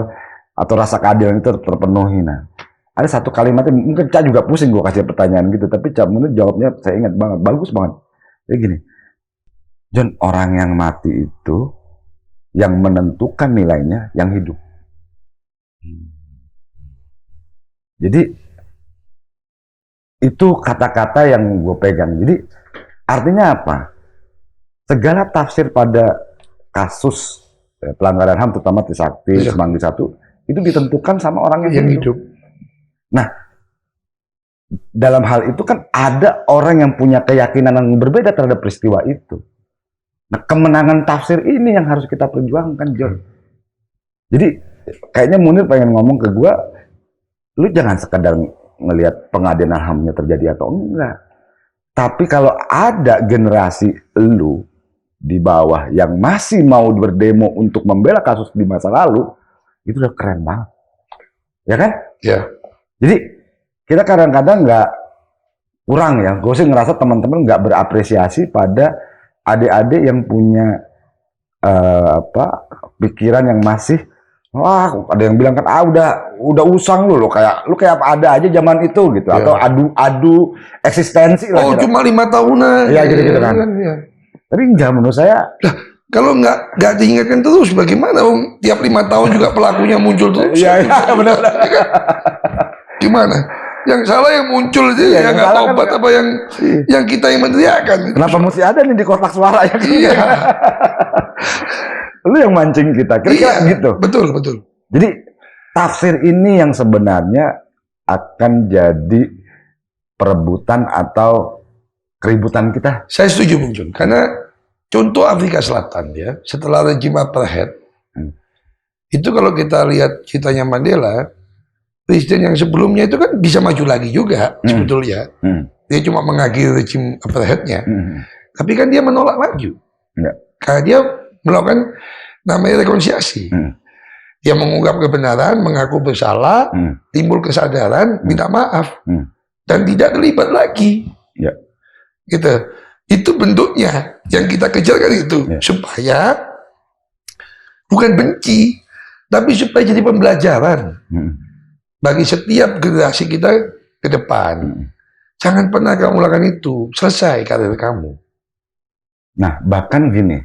atau rasa keadilan itu terpenuhi. Nah, ada satu kalimatnya mungkin Cak juga pusing gue kasih pertanyaan gitu, tapi Cak menurut jawabnya saya ingat banget, bagus banget. Jadi gini, John, orang yang mati itu yang menentukan nilainya yang hidup. Jadi itu kata-kata yang gue pegang. Jadi artinya apa? Segala tafsir pada kasus pelanggaran HAM, terutama Trisakti, Semanggi I, itu ditentukan sama orang yang hidup. Nah, dalam hal itu kan ada orang yang punya keyakinan yang berbeda terhadap peristiwa itu. Nah, kemenangan tafsir ini yang harus kita perjuangkan, John. Jadi kayaknya Munir pengen ngomong ke gue, lu jangan sekedar ngelihat pengadilan HAM-nya terjadi atau enggak. Tapi kalau ada generasi lu di bawah yang masih mau berdemo untuk membela kasus di masa lalu, itu udah keren banget. Ya kan? Ya. Jadi kita kadang-kadang nggak kurang ya. Gue sih ngerasa teman-teman nggak berapresiasi pada adik-adik yang punya pikiran yang masih, wah, ada yang bilang kan, udah usang lu kayak apa ada aja zaman itu gitu, atau adu eksistensi lah. Oh, cuma 5 tahunan. Iya gitu kan. Ya. Tapi enggak, menurut saya. Nah, kalau nggak diingatkan terus, bagaimana? Tiap 5 tahun juga pelakunya muncul terus. Iya, benar. Gimana? Yang salah yang muncul aja, yang nggak tobat kan, apa yang kita yang meneriakan. Kenapa mesti ada nih di kotak suara ya? Iya. Lu yang mancing kita, kira-kira gitu. Betul. Jadi tafsir ini yang sebenarnya akan jadi perebutan atau keributan kita. Saya setuju, Bung Jun. Karena contoh Afrika Selatan ya, setelah rejim apartheid, itu kalau kita lihat ceritanya Mandela, presiden yang sebelumnya itu kan bisa maju lagi juga sebetulnya. Dia cuma mengakhiri rejim apartheidnya, tapi kan dia menolak maju. Karena dia melakukan namanya rekonsiliasi. Dia mengungkap kebenaran, mengaku bersalah, timbul kesadaran, minta maaf, dan tidak terlibat lagi. Gitu. Itu bentuknya yang kita kejarkan itu, supaya bukan benci, tapi supaya jadi pembelajaran bagi setiap generasi kita ke depan. Jangan pernah kamu lakukan itu, selesai karir kamu. Nah, bahkan gini,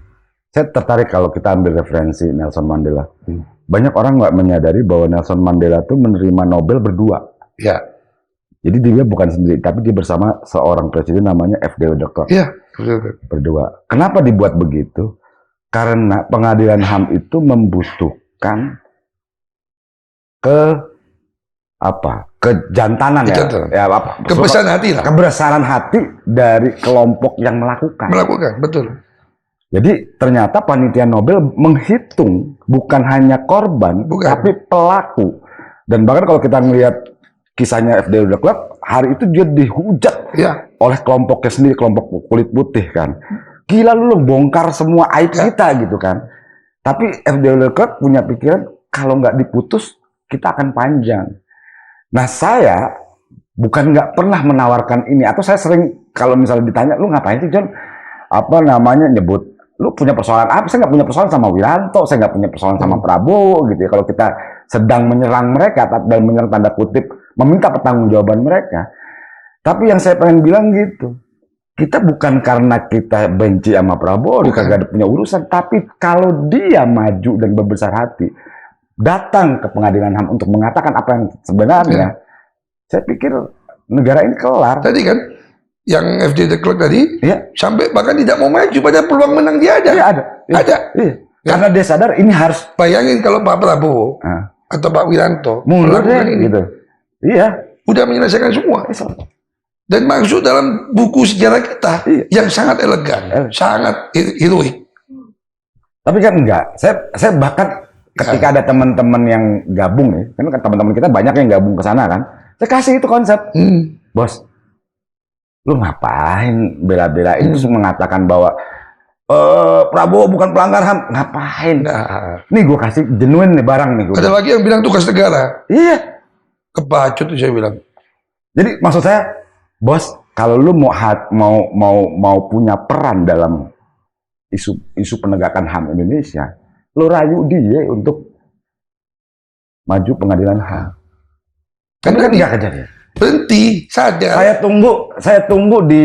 saya tertarik kalau kita ambil referensi Nelson Mandela. Banyak orang nggak menyadari bahwa Nelson Mandela itu menerima Nobel berdua. Ya. Jadi dia bukan sendiri, tapi dia bersama seorang presiden namanya F.D. de Klerk. Iya. Berdua. Kenapa dibuat begitu? Karena pengadilan HAM itu membutuhkan kejantanan ya, kebesaran hati lah. Kebesaran hati dari kelompok yang melakukan. Betul. Jadi ternyata panitia Nobel menghitung bukan hanya korban, tapi pelaku. Dan bahkan kalau kita ngelihat kisahnya F.D. de Klerk, hari itu dia dihujat oleh kelompoknya sendiri, kelompok kulit putih kan. Gila lu bongkar semua aib kita gitu kan. Tapi F.D. de Klerk punya pikiran, kalau nggak diputus, kita akan panjang. Nah, saya bukan nggak pernah menawarkan ini, atau saya sering kalau misalnya ditanya, lu ngapain sih John? Nyebut, lu punya persoalan apa? Saya nggak punya persoalan sama Wiranto, saya nggak punya persoalan sama Prabowo gitu ya. Kalau kita sedang menyerang mereka dan menyerang tanda kutip meminta pertanggungjawaban mereka. Tapi yang saya pengen bilang gitu, kita bukan karena kita benci sama Prabowo, dia kagak punya urusan, tapi kalau dia maju dan berbesar hati, datang ke pengadilan HAM untuk mengatakan apa yang sebenarnya, saya pikir negara ini kelar. Tadi kan, yang FD de Klerk tadi, sampai bahkan tidak mau maju, pada peluang menang dia ada. Iya, ada. Ada. Iya. Karena dia sadar ini harus. Bayangin kalau Pak Prabowo atau Pak Wiranto mundur melakukan ini. Gitu. Iya. Udah menyelesaikan semua. Dan masuk dalam buku sejarah kita yang sangat elegan, sangat heroik. Tapi kan enggak. Saya bahkan ketika ada teman-teman yang gabung nih, kan teman-teman kita banyak yang gabung ke sana kan. Saya kasih itu konsep. Bos, lu ngapain bela-belain terus mengatakan bahwa Prabowo bukan pelanggar HAM? Ngapain? Nih gue kasih genuine nih barang nih. Ada lagi yang bilang tugas negara. Iya. Kebacut tuh saya bilang. Jadi maksud saya, bos, kalau lu mau punya peran dalam isu penegakan HAM Indonesia, lu rayu dia untuk maju pengadilan HAM. Tapi kan nggak kejadian. Berhenti, sadar. Saya tunggu di,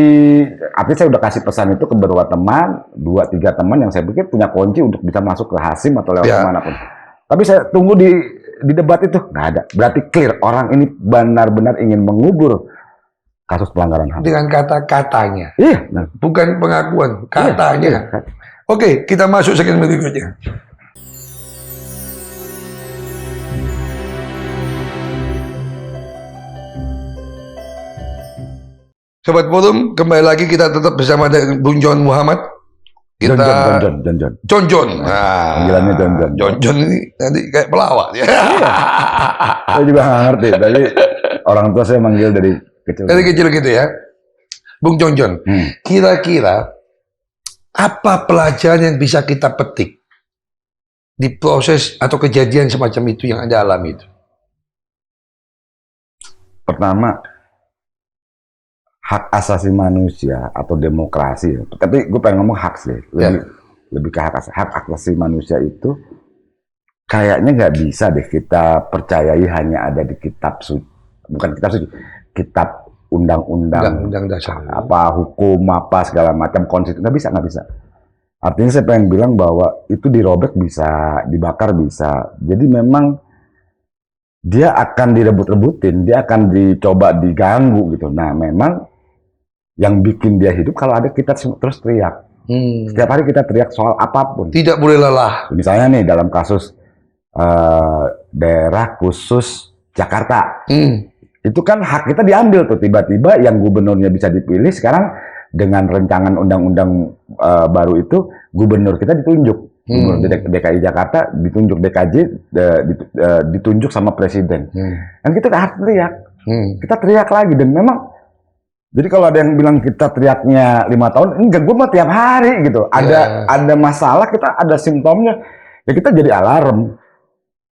artinya saya udah kasih pesan itu ke beberapa teman, 2-3 teman yang saya pikir punya kunci untuk bisa masuk ke Hasim atau lewat manapun. Tapi saya tunggu di debat itu nggak ada. Berarti clear, orang ini benar-benar ingin mengubur kasus pelanggaran HAM. Dengan kata-katanya. Iya. Bukan pengakuan, katanya. Iya. Oke, kita masuk segmen berikutnya. Sobat Forum, kembali lagi kita tetap bersama dengan Bung John Muhammad. Kita John. Panggilannya John. John ini nanti kayak pelawak. Saya juga nggak ngerti, tapi orang tua saya manggil dari kecil. Dari kecil gitu ya. Bung John. Kira-kira apa pelajaran yang bisa kita petik di proses atau kejadian semacam itu yang Anda alami itu? Pertama, hak asasi manusia atau demokrasi, tapi gue pengen ngomong hak sih, lebih ke hak asasi manusia itu kayaknya nggak bisa deh kita percayai hanya ada di kitab suci, bukan kitab suci, kitab undang-undang dasar, apa hukum apa segala macam konstitusi, nggak bisa. Artinya saya pengen bilang bahwa itu dirobek bisa, dibakar bisa. Jadi memang dia akan direbut-rebutin, dia akan dicoba diganggu gitu. Nah memang yang bikin dia hidup kalau ada kita terus teriak. Setiap hari kita teriak soal apapun. Tidak boleh lelah. Misalnya nih dalam kasus daerah khusus Jakarta. Itu kan hak kita diambil tuh. Tiba-tiba yang gubernurnya bisa dipilih sekarang dengan rencangan undang-undang baru itu gubernur kita ditunjuk. Gubernur DKI Jakarta ditunjuk DKJ ditunjuk sama presiden. Dan kita harus teriak. Kita teriak lagi dan memang jadi kalau ada yang bilang kita teriaknya 5 tahun, enggak, gue mah tiap hari gitu. Ada masalah, kita ada simptomnya, ya kita jadi alarm.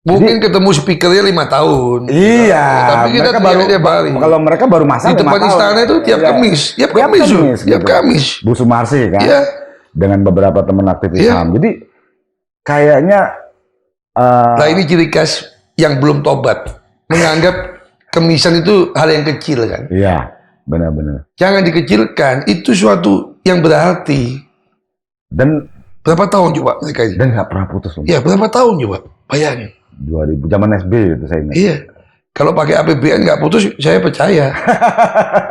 Mungkin ketemu speakernya 5 tahun. Iya. Tapi kita baru tiap hari. Kalau mereka baru masang di tempat istana itu tiap Kamis. Tiap Kamis. Bu Sumarsi kan. Iya. Dengan beberapa teman aktivis HAM. Jadi kayaknya. Nah ini ciri khas yang belum tobat. Menganggap kemisan itu hal yang kecil kan. Iya. Benar-benar. Jangan dikecilkan, itu suatu yang berarti. Dan berapa tahun coba mereka ini? Dan nggak pernah putus. Iya, berapa tahun coba? Bayangin. 2000, zaman SB itu saya ingat. Iya. Kalau pakai APBN nggak putus, saya percaya.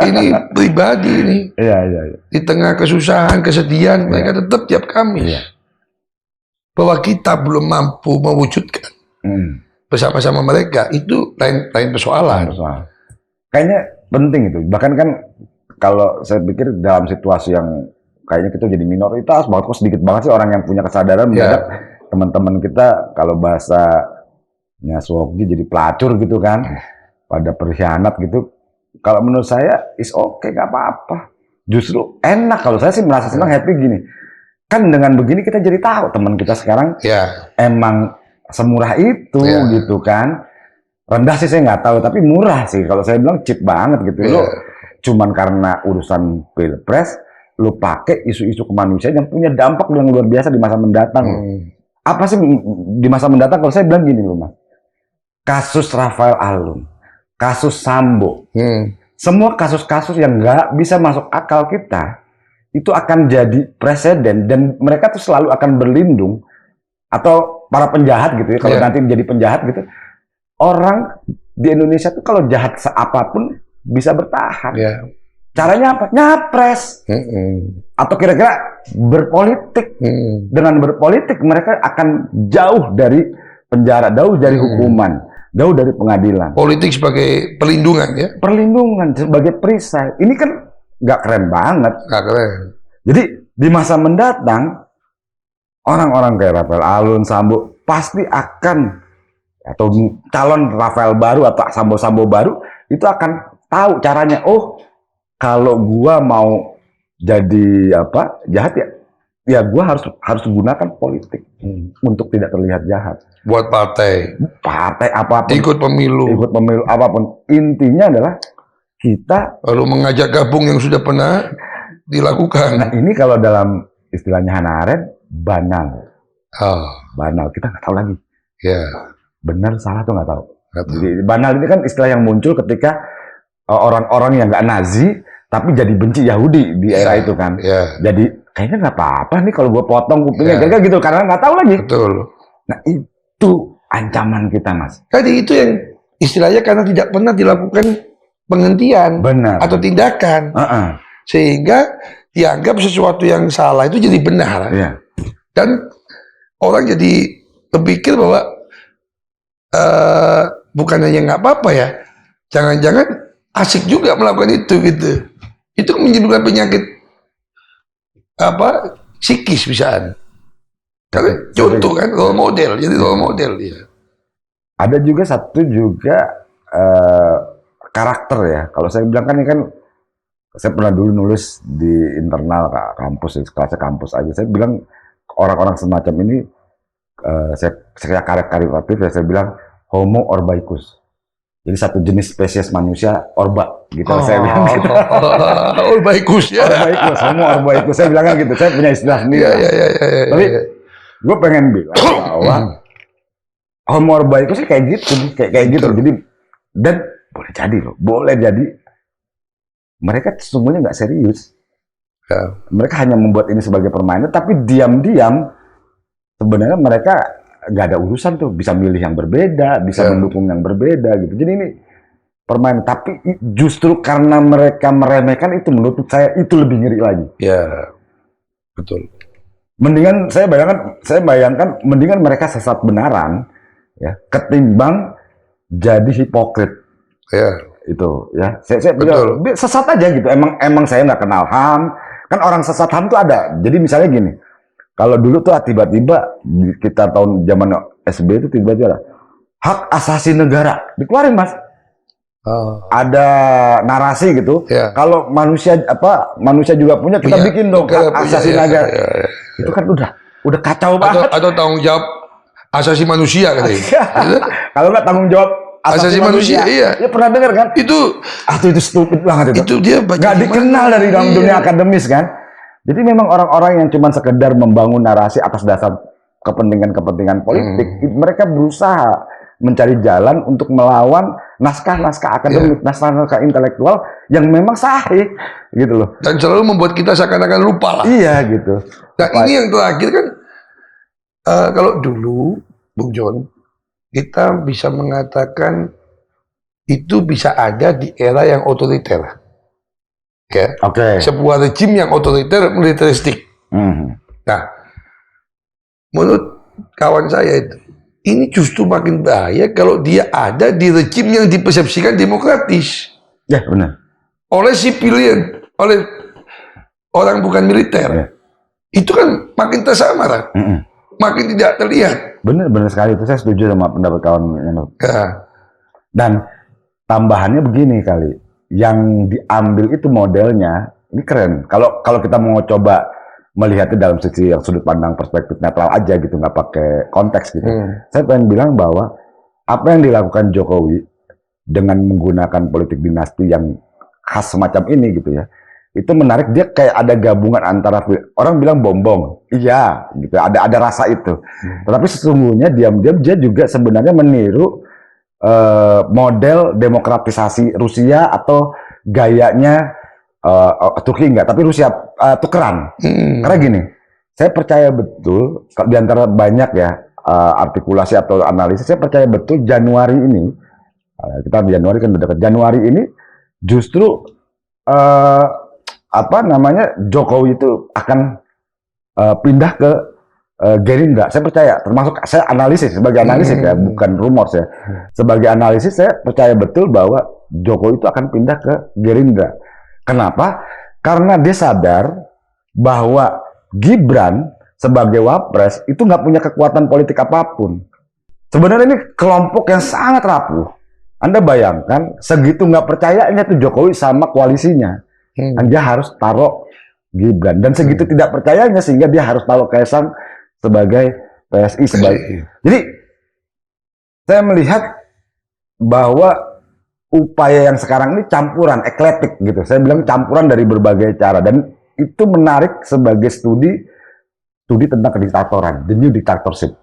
Ini pribadi ini. Iya. Di tengah kesusahan, kesedihan, mereka tetap tiap Kamis. Iya. Bahwa kita belum mampu mewujudkan bersama-sama mereka, itu lain persoalan. Kayaknya penting itu. Bahkan kan kalau saya pikir dalam situasi yang kayaknya kita jadi minoritas banget, kok sedikit banget sih orang yang punya kesadaran mendadak teman-teman kita kalau bahasanya Suwogi jadi pelacur gitu kan, pada berkhianat gitu. Kalau menurut saya is okay, nggak apa-apa. Justru enak, kalau saya sih merasa senang, happy gini. Kan dengan begini kita jadi tahu teman kita sekarang emang semurah itu gitu kan. Rendah sih saya nggak tahu, tapi murah sih. Kalau saya bilang cheap banget gitu. Lo cuman karena urusan pilpres, lo pakai isu-isu kemanusiaan yang punya dampak yang luar biasa di masa mendatang. Apa sih di masa mendatang? Kalau saya bilang gini loh mas, kasus Rafael Alun, kasus Sambo, Hmm. semua kasus-kasus yang nggak bisa masuk akal kita, itu akan jadi presiden dan mereka tuh selalu akan berlindung atau para penjahat gitu ya, kalau Iya. nanti menjadi penjahat gitu, orang di Indonesia tuh kalau jahat seapapun bisa bertahan. Ya. Caranya apa? Nyapres. Atau kira-kira berpolitik. Dengan berpolitik mereka akan jauh dari penjara, jauh dari hukuman, jauh dari pengadilan. Politik sebagai pelindungan ya. Perlindungan sebagai perisai. Ini kan nggak keren banget. Nggak keren. Jadi di masa mendatang orang-orang kayak Rafael Alun, Sambo pasti akan, atau calon Rafael baru atau Sambo-Sambo baru itu akan tahu caranya. Oh, kalau gua mau jadi apa jahat ya gua harus gunakan politik untuk tidak terlihat jahat. Buat partai Apapun, ikut pemilu apapun, intinya adalah kita. lalu mengajak gabung yang sudah pernah Nah, dilakukan. ini kalau dalam istilahnya Hannah Arendt banal, kita nggak tahu lagi Ya. benar salah tuh nggak tahu. Nggak tahu. Jadi banal ini kan istilah yang muncul ketika orang-orang yang nggak Nazi tapi jadi benci Yahudi di era itu kan. Ya. Jadi kayaknya nggak apa-apa nih kalau gue potong kupingnya, Ya. kira-kira gitu, karena nggak tahu lagi. Betul. Nah itu ancaman kita, Mas. Tadi itu yang istilahnya karena tidak pernah dilakukan penghentian Benar. atau tindakan, sehingga dianggap sesuatu yang salah itu jadi benar. Iya. Dan orang jadi berpikir bahwa bukan hanya nggak apa-apa ya, jangan-jangan asik juga melakukan itu gitu. Itu menyebabkan penyakit psikis bisaan. Karena contoh kan role model, jadi role model dia. Ada juga satu karakter ya. Kalau saya bilang kan ini kan, saya pernah dulu nulis di internal kampus, kelasnya kampus aja. Saya bilang orang-orang semacam ini, saya karikatif ya, saya bilang homo orbaicus. Jadi satu jenis spesies manusia orba gitu. Saya bilang gitu. Orbaicus ya. Orbaicus, homo orbaicus. Saya bilangnya gitu. Saya punya istilah sendiri. Ya. Tapi gue pengen bilang bahwa homo orbaicus kayak gitu, kayak gitu. Jadi dan boleh jadi loh, boleh jadi mereka sesungguhnya nggak serius. Ya. Mereka hanya membuat ini sebagai permainan, tapi diam-diam sebenarnya mereka nggak ada urusan tuh, bisa milih yang berbeda, bisa mendukung yang berbeda gitu. Jadi ini permainan, tapi justru karena mereka meremehkan itu, menurut saya itu lebih ngeri lagi. Ya, betul. Mendingan saya bayangkan mendingan mereka sesat benaran ya, ketimbang jadi hipokrit. Ya. Itu ya, saya Betul. bilang sesat aja gitu. Emang saya nggak kenal HAM, kan orang sesat HAM tuh ada. Jadi misalnya gini, kalau dulu tuh tiba-tiba kita tahun zaman SBY itu tiba-tiba hak asasi negara dikeluarin, Mas. Ada narasi gitu. Ya. Kalau manusia juga punya, kita bikin dong hak asasi negara. Ya. Itu kan udah kacau banget. Atau tanggung jawab asasi manusia katanya. Kalau nggak tanggung jawab asasi manusia, iya. Ya pernah dengar kan? Itu stupid banget itu. Itu dia nggak dikenal dari dalam dunia akademis kan? Jadi memang orang-orang yang cuma sekedar membangun narasi atas dasar kepentingan politik, mereka berusaha mencari jalan untuk melawan naskah-naskah akademik, naskah-naskah intelektual yang memang sahih, gitu loh. Dan selalu membuat kita seakan-akan lupa lah. Iya, gitu. Nah, ini yang terakhir kan, kalau dulu, Bung John, kita bisa mengatakan itu bisa ada di era yang otoriter. Ya. Oke. Sebuah rejim yang otoriter, militeristik. Nah, menurut kawan saya itu, ini justru makin bahaya kalau dia ada di rejim yang dipersepsikan demokratis. Ya, benar. Oleh sipilian, oleh orang bukan militer. Ya. Itu kan makin tersamar, makin tidak terlihat. Benar sekali, itu saya setuju sama pendapat kawan yang. Ya. Dan tambahannya begini kali, yang diambil itu modelnya ini keren. Kalau kita mau coba melihatnya dalam sisi yang sudut pandang perspektif netral aja gitu, nggak pakai konteks gitu. Saya pengen bilang bahwa apa yang dilakukan Jokowi dengan menggunakan politik dinasti yang khas semacam ini gitu ya, itu menarik. Dia kayak ada gabungan antara, orang bilang bombong, iya gitu, ada rasa itu. Tetapi sesungguhnya diam-diam dia juga sebenarnya meniru model demokratisasi Rusia atau gayanya Turki enggak, tapi Rusia tukeran. Karena gini, saya percaya betul di antara banyak ya artikulasi atau analisis, saya percaya betul Januari ini, kita Januari kan udah dekat, Januari ini justru Jokowi itu akan pindah ke Gerindra. Saya percaya, termasuk saya analisis sebagai analisis ya, bukan rumor ya. Sebagai analisis saya percaya betul bahwa Jokowi itu akan pindah ke Gerindra. Kenapa? Karena dia sadar bahwa Gibran sebagai wapres itu nggak punya kekuatan politik apapun. Sebenarnya ini kelompok yang sangat rapuh. Anda bayangkan segitu nggak percayanya tuh Jokowi sama koalisinya. Dia harus taruh Gibran, dan segitu tidak percayanya sehingga dia harus taruh Kaisang sebagai PSI sebagai. Jadi saya melihat bahwa upaya yang sekarang ini campuran, eklektik gitu. Saya bilang campuran dari berbagai cara, dan itu menarik sebagai studi tentang kediktatoran, the new dictatorship.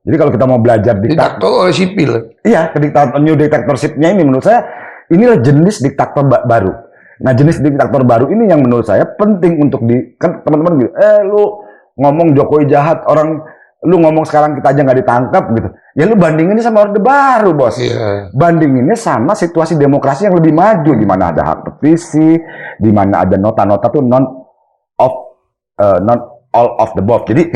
Jadi kalau kita mau belajar diktator oleh sipil, iya, new dictatorship-nya ini menurut saya inilah jenis diktator baru. Nah, jenis diktator baru ini yang menurut saya penting untuk kan teman-teman gitu, lu ngomong Jokowi jahat, lu ngomong sekarang kita aja nggak ditangkap gitu. Ya lu bandinginnya sama Orde Baru, bos. Bandinginnya sama situasi demokrasi yang lebih maju, di mana ada hak petisi, di mana ada nota-nota tuh not all of the above. Jadi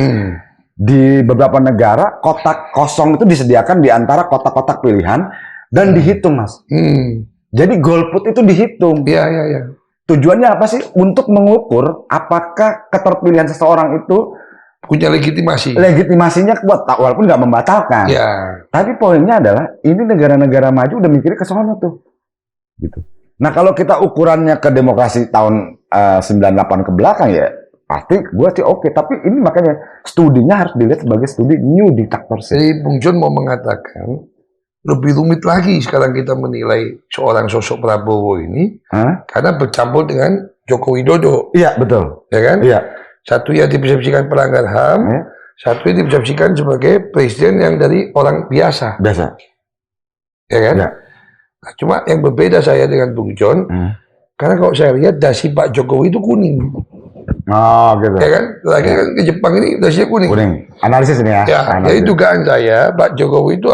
di beberapa negara kotak kosong itu disediakan di antara kotak-kotak pilihan dan dihitung, Mas. Jadi golput itu dihitung. Iya. Tujuannya apa sih? Untuk mengukur apakah keterpilihan seseorang itu punya legitimasi. Legitimasinya kuat, walaupun nggak membatalkan. Ya. Tapi poinnya adalah ini negara-negara maju udah mikirnya ke sono tuh. Gitu. Nah, kalau kita ukurannya ke demokrasi tahun 98 ke belakang ya pasti gue sih oke. Tapi ini makanya studinya harus dilihat sebagai studi new dictatorship. Jadi Bung John mau mengatakan lebih rumit lagi sekarang kita menilai seorang sosok Prabowo ini karena bercampur dengan Joko Widodo. Iya, betul. Ya kan? Iya. Satu yang dipersepsikan pelanggar HAM, satu yang dipersepsikan sebagai presiden yang dari orang biasa. Biasa. Ya kan? Ya. Nah, cuma yang berbeda saya dengan Bung John, karena kalau saya lihat dasi Pak Jokowi itu kuning. Oh, gitu. Ya kan? Lagi kan ke Jepang ini dasinya kuning. Kuning. Analisis ini ya. Ya, jadi dugaan saya Pak Jokowi itu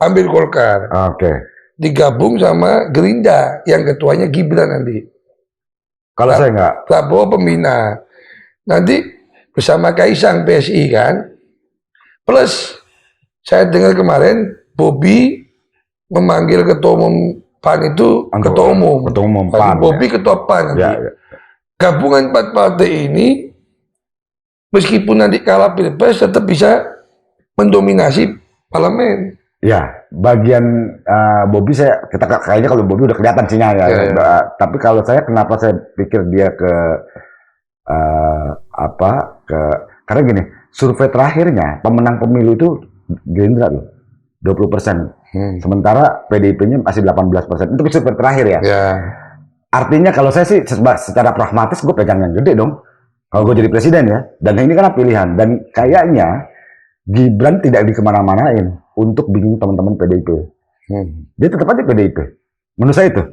ambil Golkar. Oke. Digabung sama Gerindra yang ketuanya Gibran nanti. Kalau saya enggak. Prabowo pembina. Nanti bersama Kaisang PSI kan. Plus saya dengar kemarin Bobi memanggil ketua umum PAN itu ketua umum. Ketua umum PAN. Bobi ketua PAN nanti. Ya. Gabungan 4 partai ini meskipun nanti kalah pilpres tetap bisa mendominasi parlemen. Ya, bagian Bobi kita kayaknya kalau Bobi udah kelihatan sinyal ya. Tapi kalau saya kenapa saya pikir dia karena gini, survei terakhirnya pemenang pemilu itu Gerindra loh, 20%. Sementara PDIP-nya masih 18%. Itu survei terakhir ya. Artinya kalau saya sih secara pragmatis gue pegang yang gede dong. Kalau gue jadi presiden ya. Dan ini kan pilihan. Dan kayaknya Gibran tidak dikemana-manain untuk bingung teman-teman PDIP. Dia tetap aja PDIP. Menurut saya itu.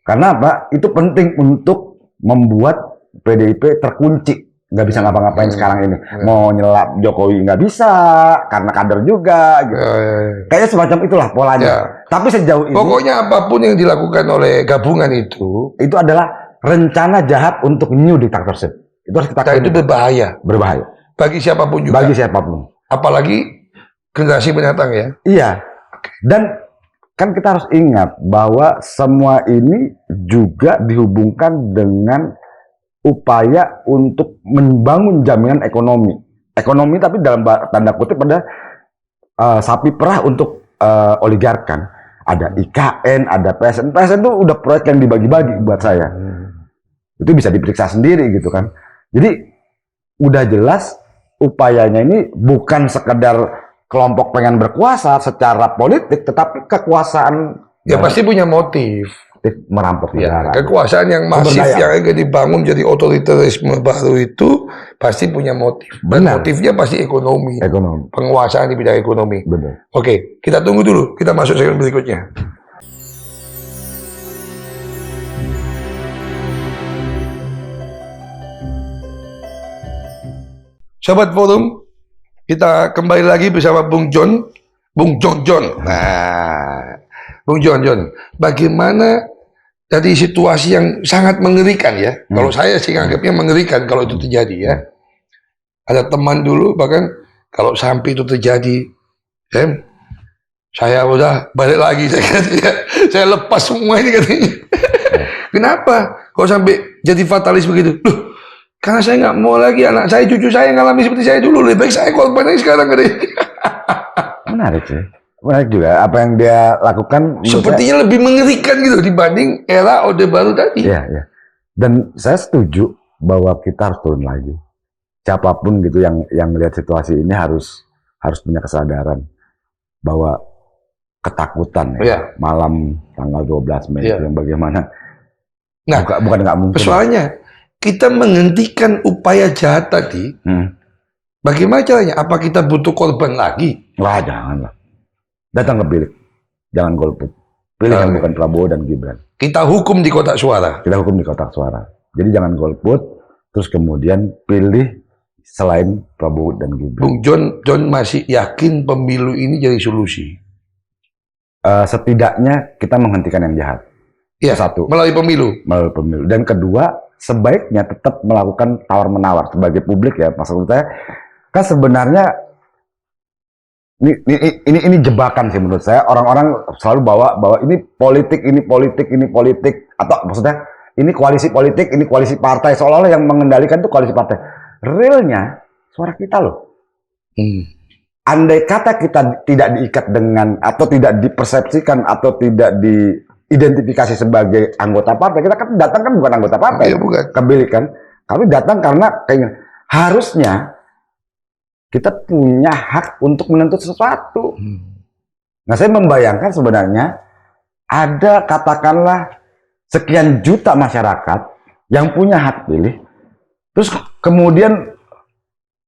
Karena apa? Itu penting untuk membuat PDIP terkunci. Nggak bisa ngapa-ngapain sekarang ini. Mau nyelap Jokowi nggak bisa. Karena kader juga. Gitu. Kayaknya semacam itulah polanya. Tapi sejauh ini. Pokoknya apapun yang dilakukan oleh gabungan itu adalah rencana jahat untuk new dictatorship. Itu harus kita itu berbahaya. Berbahaya. Bagi siapapun juga. Bagi siapapun. Apalagi generasi mendatang ya. Iya. Dan kan kita harus ingat bahwa semua ini juga dihubungkan dengan upaya untuk membangun jaminan ekonomi. Ekonomi tapi dalam tanda kutip ada sapi perah untuk oligarkan. Ada IKN, ada PSN. PSN itu udah proyek yang dibagi-bagi buat saya. Itu bisa diperiksa sendiri gitu kan. Jadi udah jelas upayanya ini bukan sekedar kelompok pengen berkuasa secara politik, tetapi kekuasaan. Ya pasti punya motif. merampok Ya, negara. kekuasaan yang masif yang akan dibangun jadi otoritarisme baru itu pasti punya motif. Dan Benar. motifnya pasti ekonomi. Penguasaan di bidang ekonomi. Benar. Oke, kita tunggu dulu. Kita masuk segmen berikutnya. Sobat Forum, kita kembali lagi bersama Bung John. Nah, Bung John, bagaimana dari situasi yang sangat mengerikan ya? Kalau saya sih anggapnya mengerikan kalau itu terjadi ya. Ada teman dulu bahkan kalau sampai itu terjadi, saya udah balik lagi saya lepas semua ini katanya. Kenapa? Kalau sampai jadi fatalis begitu? Loh, karena saya nggak mau lagi anak saya, cucu saya ngalami seperti saya dulu. Lebih baik saya korban aja sekarang katanya. Menarik sih. Menarik juga apa yang dia lakukan. Sepertinya lebih mengerikan gitu dibanding era Orde Baru tadi. Iya, iya. Dan saya setuju bahwa kita harus turun lagi. Siapapun gitu yang melihat situasi ini harus punya kesadaran bahwa ketakutan ya, malam tanggal 12 Mei yang bagaimana. Nah, bukan nggak mungkin. Persoalannya kita menghentikan upaya jahat tadi. Bagaimana caranya? Apa kita butuh korban lagi? Wah, janganlah. Datang ke bilik, jangan golput. Pilih yang bukan Prabowo dan Gibran. Kita hukum di kotak suara. Kita hukum di kotak suara. Jadi jangan golput, terus kemudian pilih selain Prabowo dan Gibran. Bung John masih yakin pemilu ini jadi solusi? Setidaknya kita menghentikan yang jahat. Ya, satu. Melalui pemilu. Dan kedua, sebaiknya tetap melakukan tawar-menawar sebagai publik ya. Maksud saya, kan sebenarnya ini jebakan sih menurut saya. Orang-orang selalu bawa ini politik atau maksudnya ini koalisi politik, ini koalisi partai, seolah-olah yang mengendalikan itu koalisi partai. Realnya suara kita loh. Andai kata kita tidak diikat dengan atau tidak dipersepsikan atau tidak diidentifikasi sebagai anggota partai, kita kan datang kan bukan anggota partai, ke bilik kan. Kami datang karena kayaknya harusnya kita punya hak untuk menuntut sesuatu. Nah, saya membayangkan sebenarnya ada katakanlah sekian juta masyarakat yang punya hak pilih, terus kemudian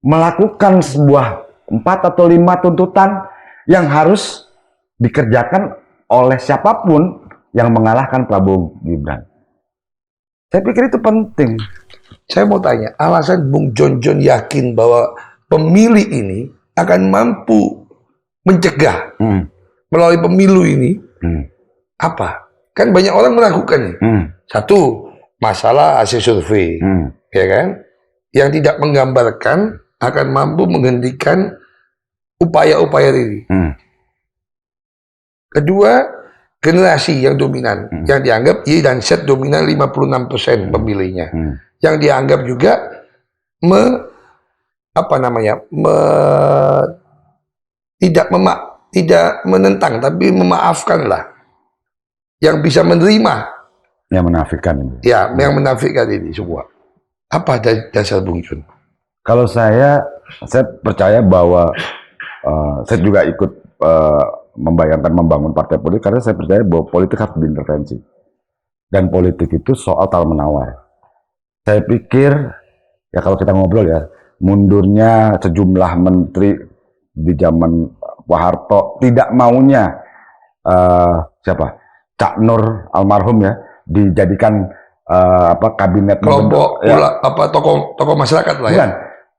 melakukan sebuah 4 atau 5 tuntutan yang harus dikerjakan oleh siapapun yang mengalahkan Prabowo Gibran. Saya pikir itu penting. Saya mau tanya, alasan Bung John yakin bahwa pemilih ini akan mampu mencegah melalui pemilu ini apa? Kan banyak orang melakukan. Satu, masalah hasil survei, ya kan? Yang tidak menggambarkan akan mampu menghentikan upaya-upaya ini. Kedua, generasi yang dominan, yang dianggap Y dan Z dominan 56% pemilihnya, yang dianggap juga tidak menentang tapi memaafkan lah, yang bisa menerima, yang menafikan yang menafikan ini semua. Apa dasar Bung John? Kalau saya percaya bahwa saya juga ikut membayangkan membangun partai politik karena saya percaya bahwa politik harus diintervensi dan politik itu soal tawar menawar. Saya pikir ya kalau kita ngobrol ya, mundurnya sejumlah menteri di zaman Pak Harto, tidak maunya Cak Nur almarhum ya dijadikan kabinet kelompok tokoh masyarakat lah ya.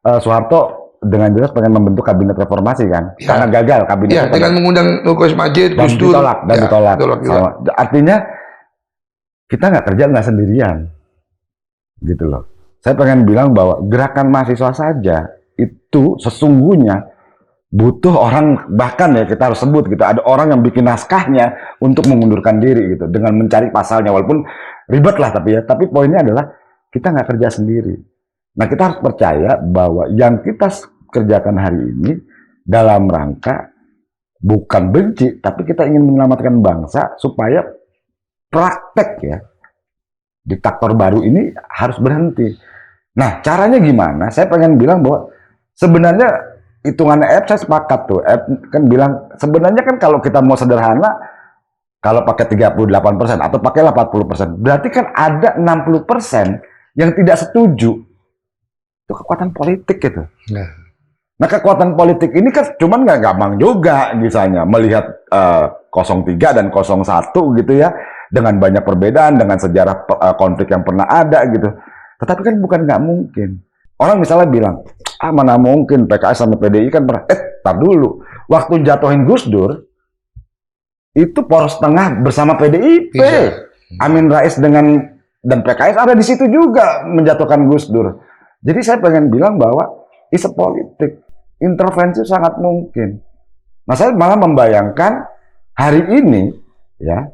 Soeharto dengan jelas pengen membentuk kabinet reformasi kan, karena gagal kabinet dengan mengundang Nukois Majid, Gus Dur ditolak. Artinya kita nggak sendirian gitu loh. Saya pengen bilang bahwa gerakan mahasiswa saja itu sesungguhnya butuh orang, bahkan ya kita harus sebut gitu, ada orang yang bikin naskahnya untuk mengundurkan diri gitu dengan mencari pasalnya, walaupun ribet lah tapi poinnya adalah kita nggak kerja sendiri. Nah, kita harus percaya bahwa yang kita kerjakan hari ini dalam rangka bukan benci, tapi kita ingin menyelamatkan bangsa supaya praktek ya diktator baru ini harus berhenti. Nah, caranya gimana? Saya pengen bilang bahwa sebenarnya hitungannya saya sepakat tuh. Kan bilang sebenarnya kan kalau kita mau sederhana, Kalau pakai 38% atau pakai 40%, berarti kan ada 60% yang tidak setuju. Itu kekuatan politik gitu. Nah kekuatan politik ini kan cuman nggak gampang juga misalnya melihat 03 dan 01 gitu ya, dengan banyak perbedaan, dengan sejarah konflik yang pernah ada gitu. Tetapi kan bukan nggak mungkin. Orang misalnya bilang, mana mungkin PKS sama PDI kan pernah, tar dulu. Waktu jatuhin Gus Dur, itu poros tengah bersama PDIP. Bisa. Amin Rais dan PKS ada di situ juga menjatuhkan Gus Dur. Jadi saya pengen bilang bahwa isu politik, intervensi sangat mungkin. Nah saya malah membayangkan hari ini ya,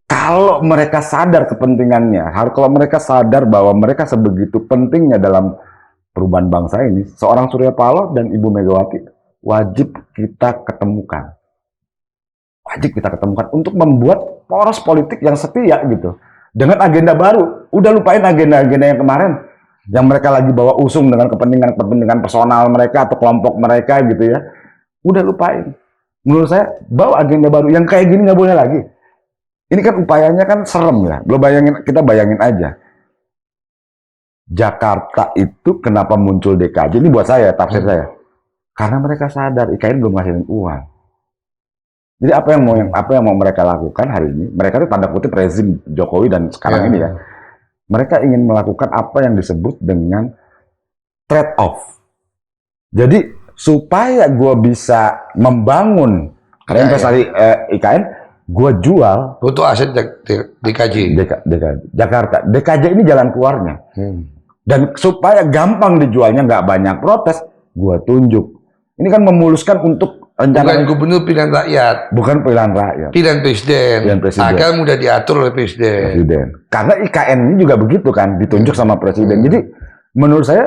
kalau mereka sadar kepentingannya, kalau mereka sadar bahwa mereka sebegitu pentingnya dalam perubahan bangsa ini, seorang Surya Paloh dan Ibu Megawati wajib kita ketemukan. Wajib kita ketemukan untuk membuat poros politik yang setia gitu. Dengan agenda baru. Udah lupain agenda-agenda yang kemarin. Yang mereka lagi bawa usung dengan kepentingan personal mereka atau kelompok mereka gitu ya. Udah lupain. Menurut saya, bawa agenda baru. Yang kayak gini nggak boleh lagi. Ini kan upayanya kan serem ya. Kita bayangin aja. Jakarta itu kenapa muncul DKJ? Ini buat saya, tafsir saya. Karena mereka sadar IKN belum ngasilin uang. Jadi apa yang mau mereka lakukan hari ini? Mereka itu tanda kutip rezim Jokowi dan sekarang ini ya. Mereka ingin melakukan apa yang disebut dengan trade off. Jadi supaya gue bisa membangun investasi IKN, gue jual. Butuh aset DKJ. Jakarta. DKJ ini jalan keluarnya. Dan supaya gampang dijualnya, nggak banyak protes, gue tunjuk. Ini kan memuluskan untuk bukan gubernur pilihan rakyat. Bukan pilihan rakyat. Pilihan presiden. Agar mudah diatur oleh presiden. Karena IKN ini juga begitu kan, ditunjuk sama presiden. Jadi menurut saya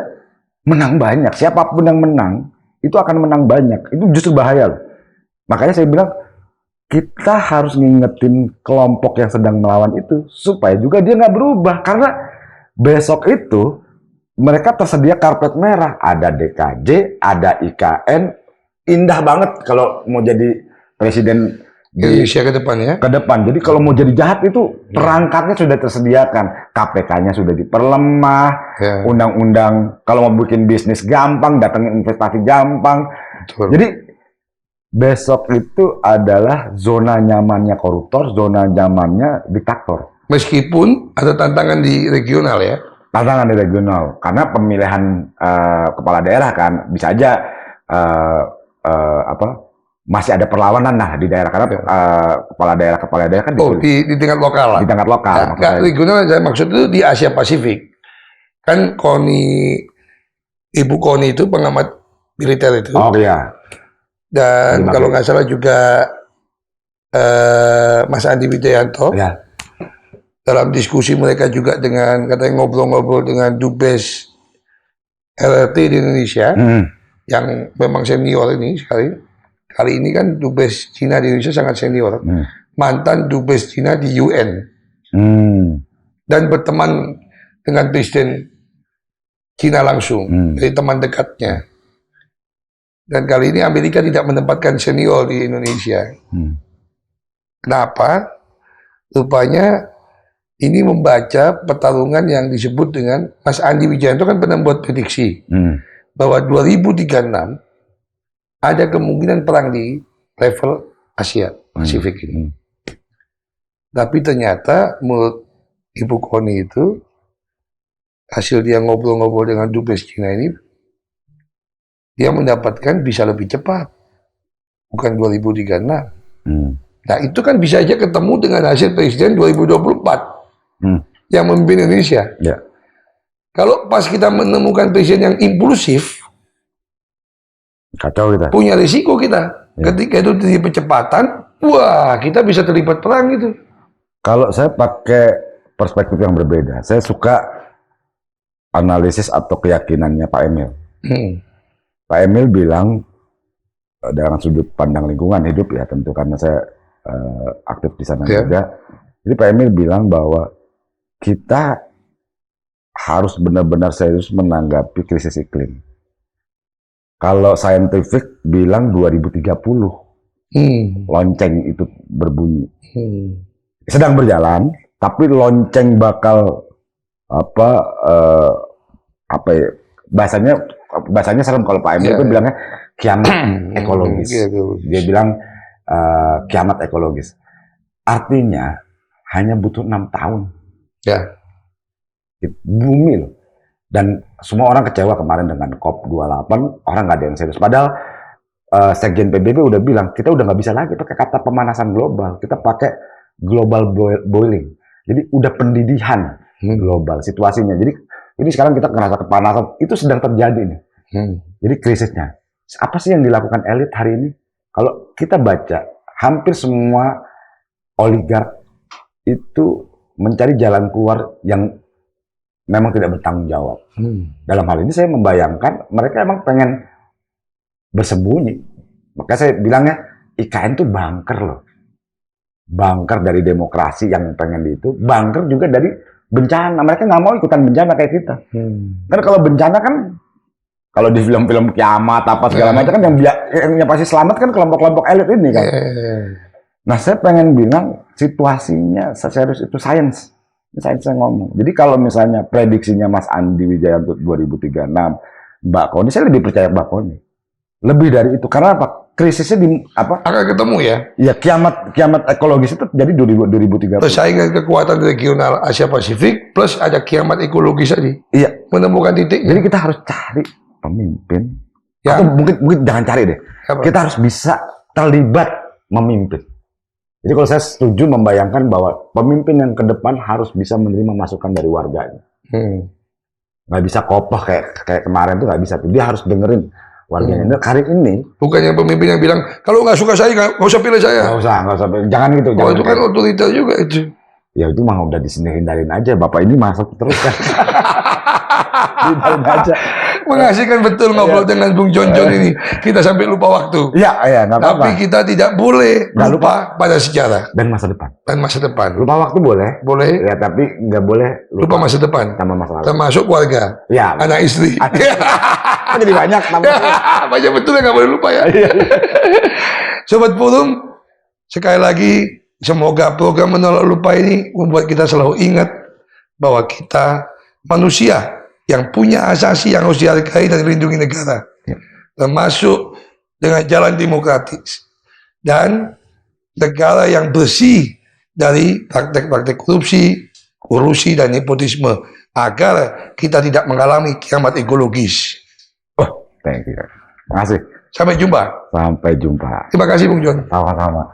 menang banyak. Siapapun yang menang, itu akan menang banyak. Itu justru bahaya. Makanya saya bilang, kita harus ngingetin kelompok yang sedang melawan itu, supaya juga dia nggak berubah. Karena besok itu, mereka tersedia karpet merah. Ada DKJ, ada IKN, indah banget kalau mau jadi presiden Indonesia ke depan ya. Ke depan. Jadi kalau mau jadi jahat itu perangkatnya sudah tersediakan. KPK-nya sudah diperlemah. Undang-undang kalau mau bikin bisnis gampang, datangin investasi gampang. Betul. Jadi besok itu adalah zona nyamannya koruptor, zona nyamannya diktator. Meskipun ada tantangan di regional ya. Tantangan di regional. Karena pemilihan kepala daerah kan bisa aja masih ada perlawanan di daerah karena kepala daerah kan di tingkat lokal lah. Di tingkat lokal. Nah, regional saya maksud itu di Asia Pasifik. Kan Ibu Koni itu pengamat militer itu. Oh iya. Dan kalau nggak salah juga Mas Andi Wijayanto. Ya. Dalam diskusi mereka juga dengan katanya ngobrol-ngobrol dengan Dubes LRT di Indonesia. Yang memang senior ini kali ini kan Dubes Cina di Indonesia sangat senior, mantan Dubes Cina di UN, dan berteman dengan Presiden Cina langsung, jadi teman dekatnya. Dan kali ini Amerika tidak menempatkan senior di Indonesia. Kenapa? Rupanya ini membaca pertarungan yang disebut dengan Mas Andi Wijayanto kan pernah buat prediksi. Bahwa 2036 ada kemungkinan perang di level Asia Pasifik ini. Tapi ternyata menurut Ibu Koni itu hasil dia ngobrol-ngobrol dengan Dubes Cina ini, dia mendapatkan bisa lebih cepat, bukan 2036. Nah itu kan bisa aja ketemu dengan hasil Presiden 2024 yang memimpin Indonesia. Kalau pas kita menemukan presiden yang impulsif, kacau kita. Punya risiko kita. Ketika itu terjadi percepatan, wah kita bisa terlibat perang gitu. Kalau saya pakai perspektif yang berbeda, saya suka analisis atau keyakinannya Pak Emil. Pak Emil bilang dengan sudut pandang lingkungan hidup ya tentu karena saya aktif di sana juga. Jadi Pak Emil bilang bahwa kita harus benar-benar serius menanggapi krisis iklim. Kalau saintifik bilang 2030 lonceng itu berbunyi. Hmm. Sedang berjalan, tapi lonceng bakal apa ya, bahasanya serem kalau Pak Emil itu bilangnya kiamat ekologis. Dia bilang kiamat ekologis. Artinya hanya butuh 6 tahun. Ya. Bumi loh. Dan semua orang kecewa kemarin dengan COP28, orang nggak ada yang serius. Padahal Sekjen PBB udah bilang, kita udah nggak bisa lagi pakai kata pemanasan global, kita pakai global boiling. Jadi udah pendidihan global situasinya. Jadi ini sekarang kita ngerasa kepanasan, itu sedang terjadi nih. Jadi krisisnya. Apa sih yang dilakukan elit hari ini? Kalau kita baca, hampir semua oligark itu mencari jalan keluar yang memang tidak bertanggung jawab. Dalam hal ini saya membayangkan mereka emang pengen bersembunyi. Makanya saya bilangnya IKN tuh bunker loh. Bunker dari demokrasi yang pengen itu, bunker juga dari bencana. Mereka nggak mau ikutan bencana kayak kita. Karena kalau bencana kan, kalau di film-film kiamat apa segala macam kan yang pasti selamat kan kelompok-kelompok elit ini kan. Nah saya pengen bilang situasinya serius itu sains. Sains yang ngomong. Jadi kalau misalnya prediksinya Mas Andi Wijayanto 2036, Mbak Koni, saya lebih percaya Mbak Koni. Lebih dari itu. Karena apa? Krisisnya di apa? Akan ketemu ya. Ya kiamat ekologis itu jadi 2030. Persaingan kekuatan regional Asia Pasifik plus ada kiamat ekologis tadi. Iya. Menemukan titiknya. Jadi kita harus cari pemimpin. Ya. Atau mungkin jangan cari deh. Apa? Kita harus bisa terlibat memimpin. Jadi kalau saya setuju membayangkan bahwa pemimpin yang ke depan harus bisa menerima masukan dari warganya. Nggak bisa kopoh kayak kemarin tuh nggak bisa. Dia harus dengerin warganya. Nah, kali ini bukannya pemimpin yang bilang kalau nggak suka saya nggak usah pilih saya. Nggak usah. Jangan gitu. Oh, itu kan otoriter juga itu. Ya itu mah udah disindarin aja. Bapak ini masuk terus kan. Hindarin aja. Mengasihkan betul ngobrol dengan Bung Jon ini. Kita sampai lupa waktu. Iya, nggak apa-apa. Tapi kita tidak boleh lupa pada sejarah dan masa depan. Lupa waktu boleh. Boleh. Ya, tapi nggak boleh lupa masa depan. Sama masa lalu. Termasuk keluarga. Ya. Anak istri. Jadi banyak. Banyak betul yang nggak boleh lupa ya. Sobat Forum, sekali lagi semoga program Menolak Lupa ini membuat kita selalu ingat bahwa kita manusia yang punya asasi yang harus dihargai dan dilindungi negara, termasuk dengan jalan demokratis dan negara yang bersih dari praktek-praktek korupsi dan nepotisme agar kita tidak mengalami kiamat ekologis. Oh, thank you. Terima kasih. Sampai jumpa. Sampai jumpa. Terima kasih Bung Jon. Sama-sama.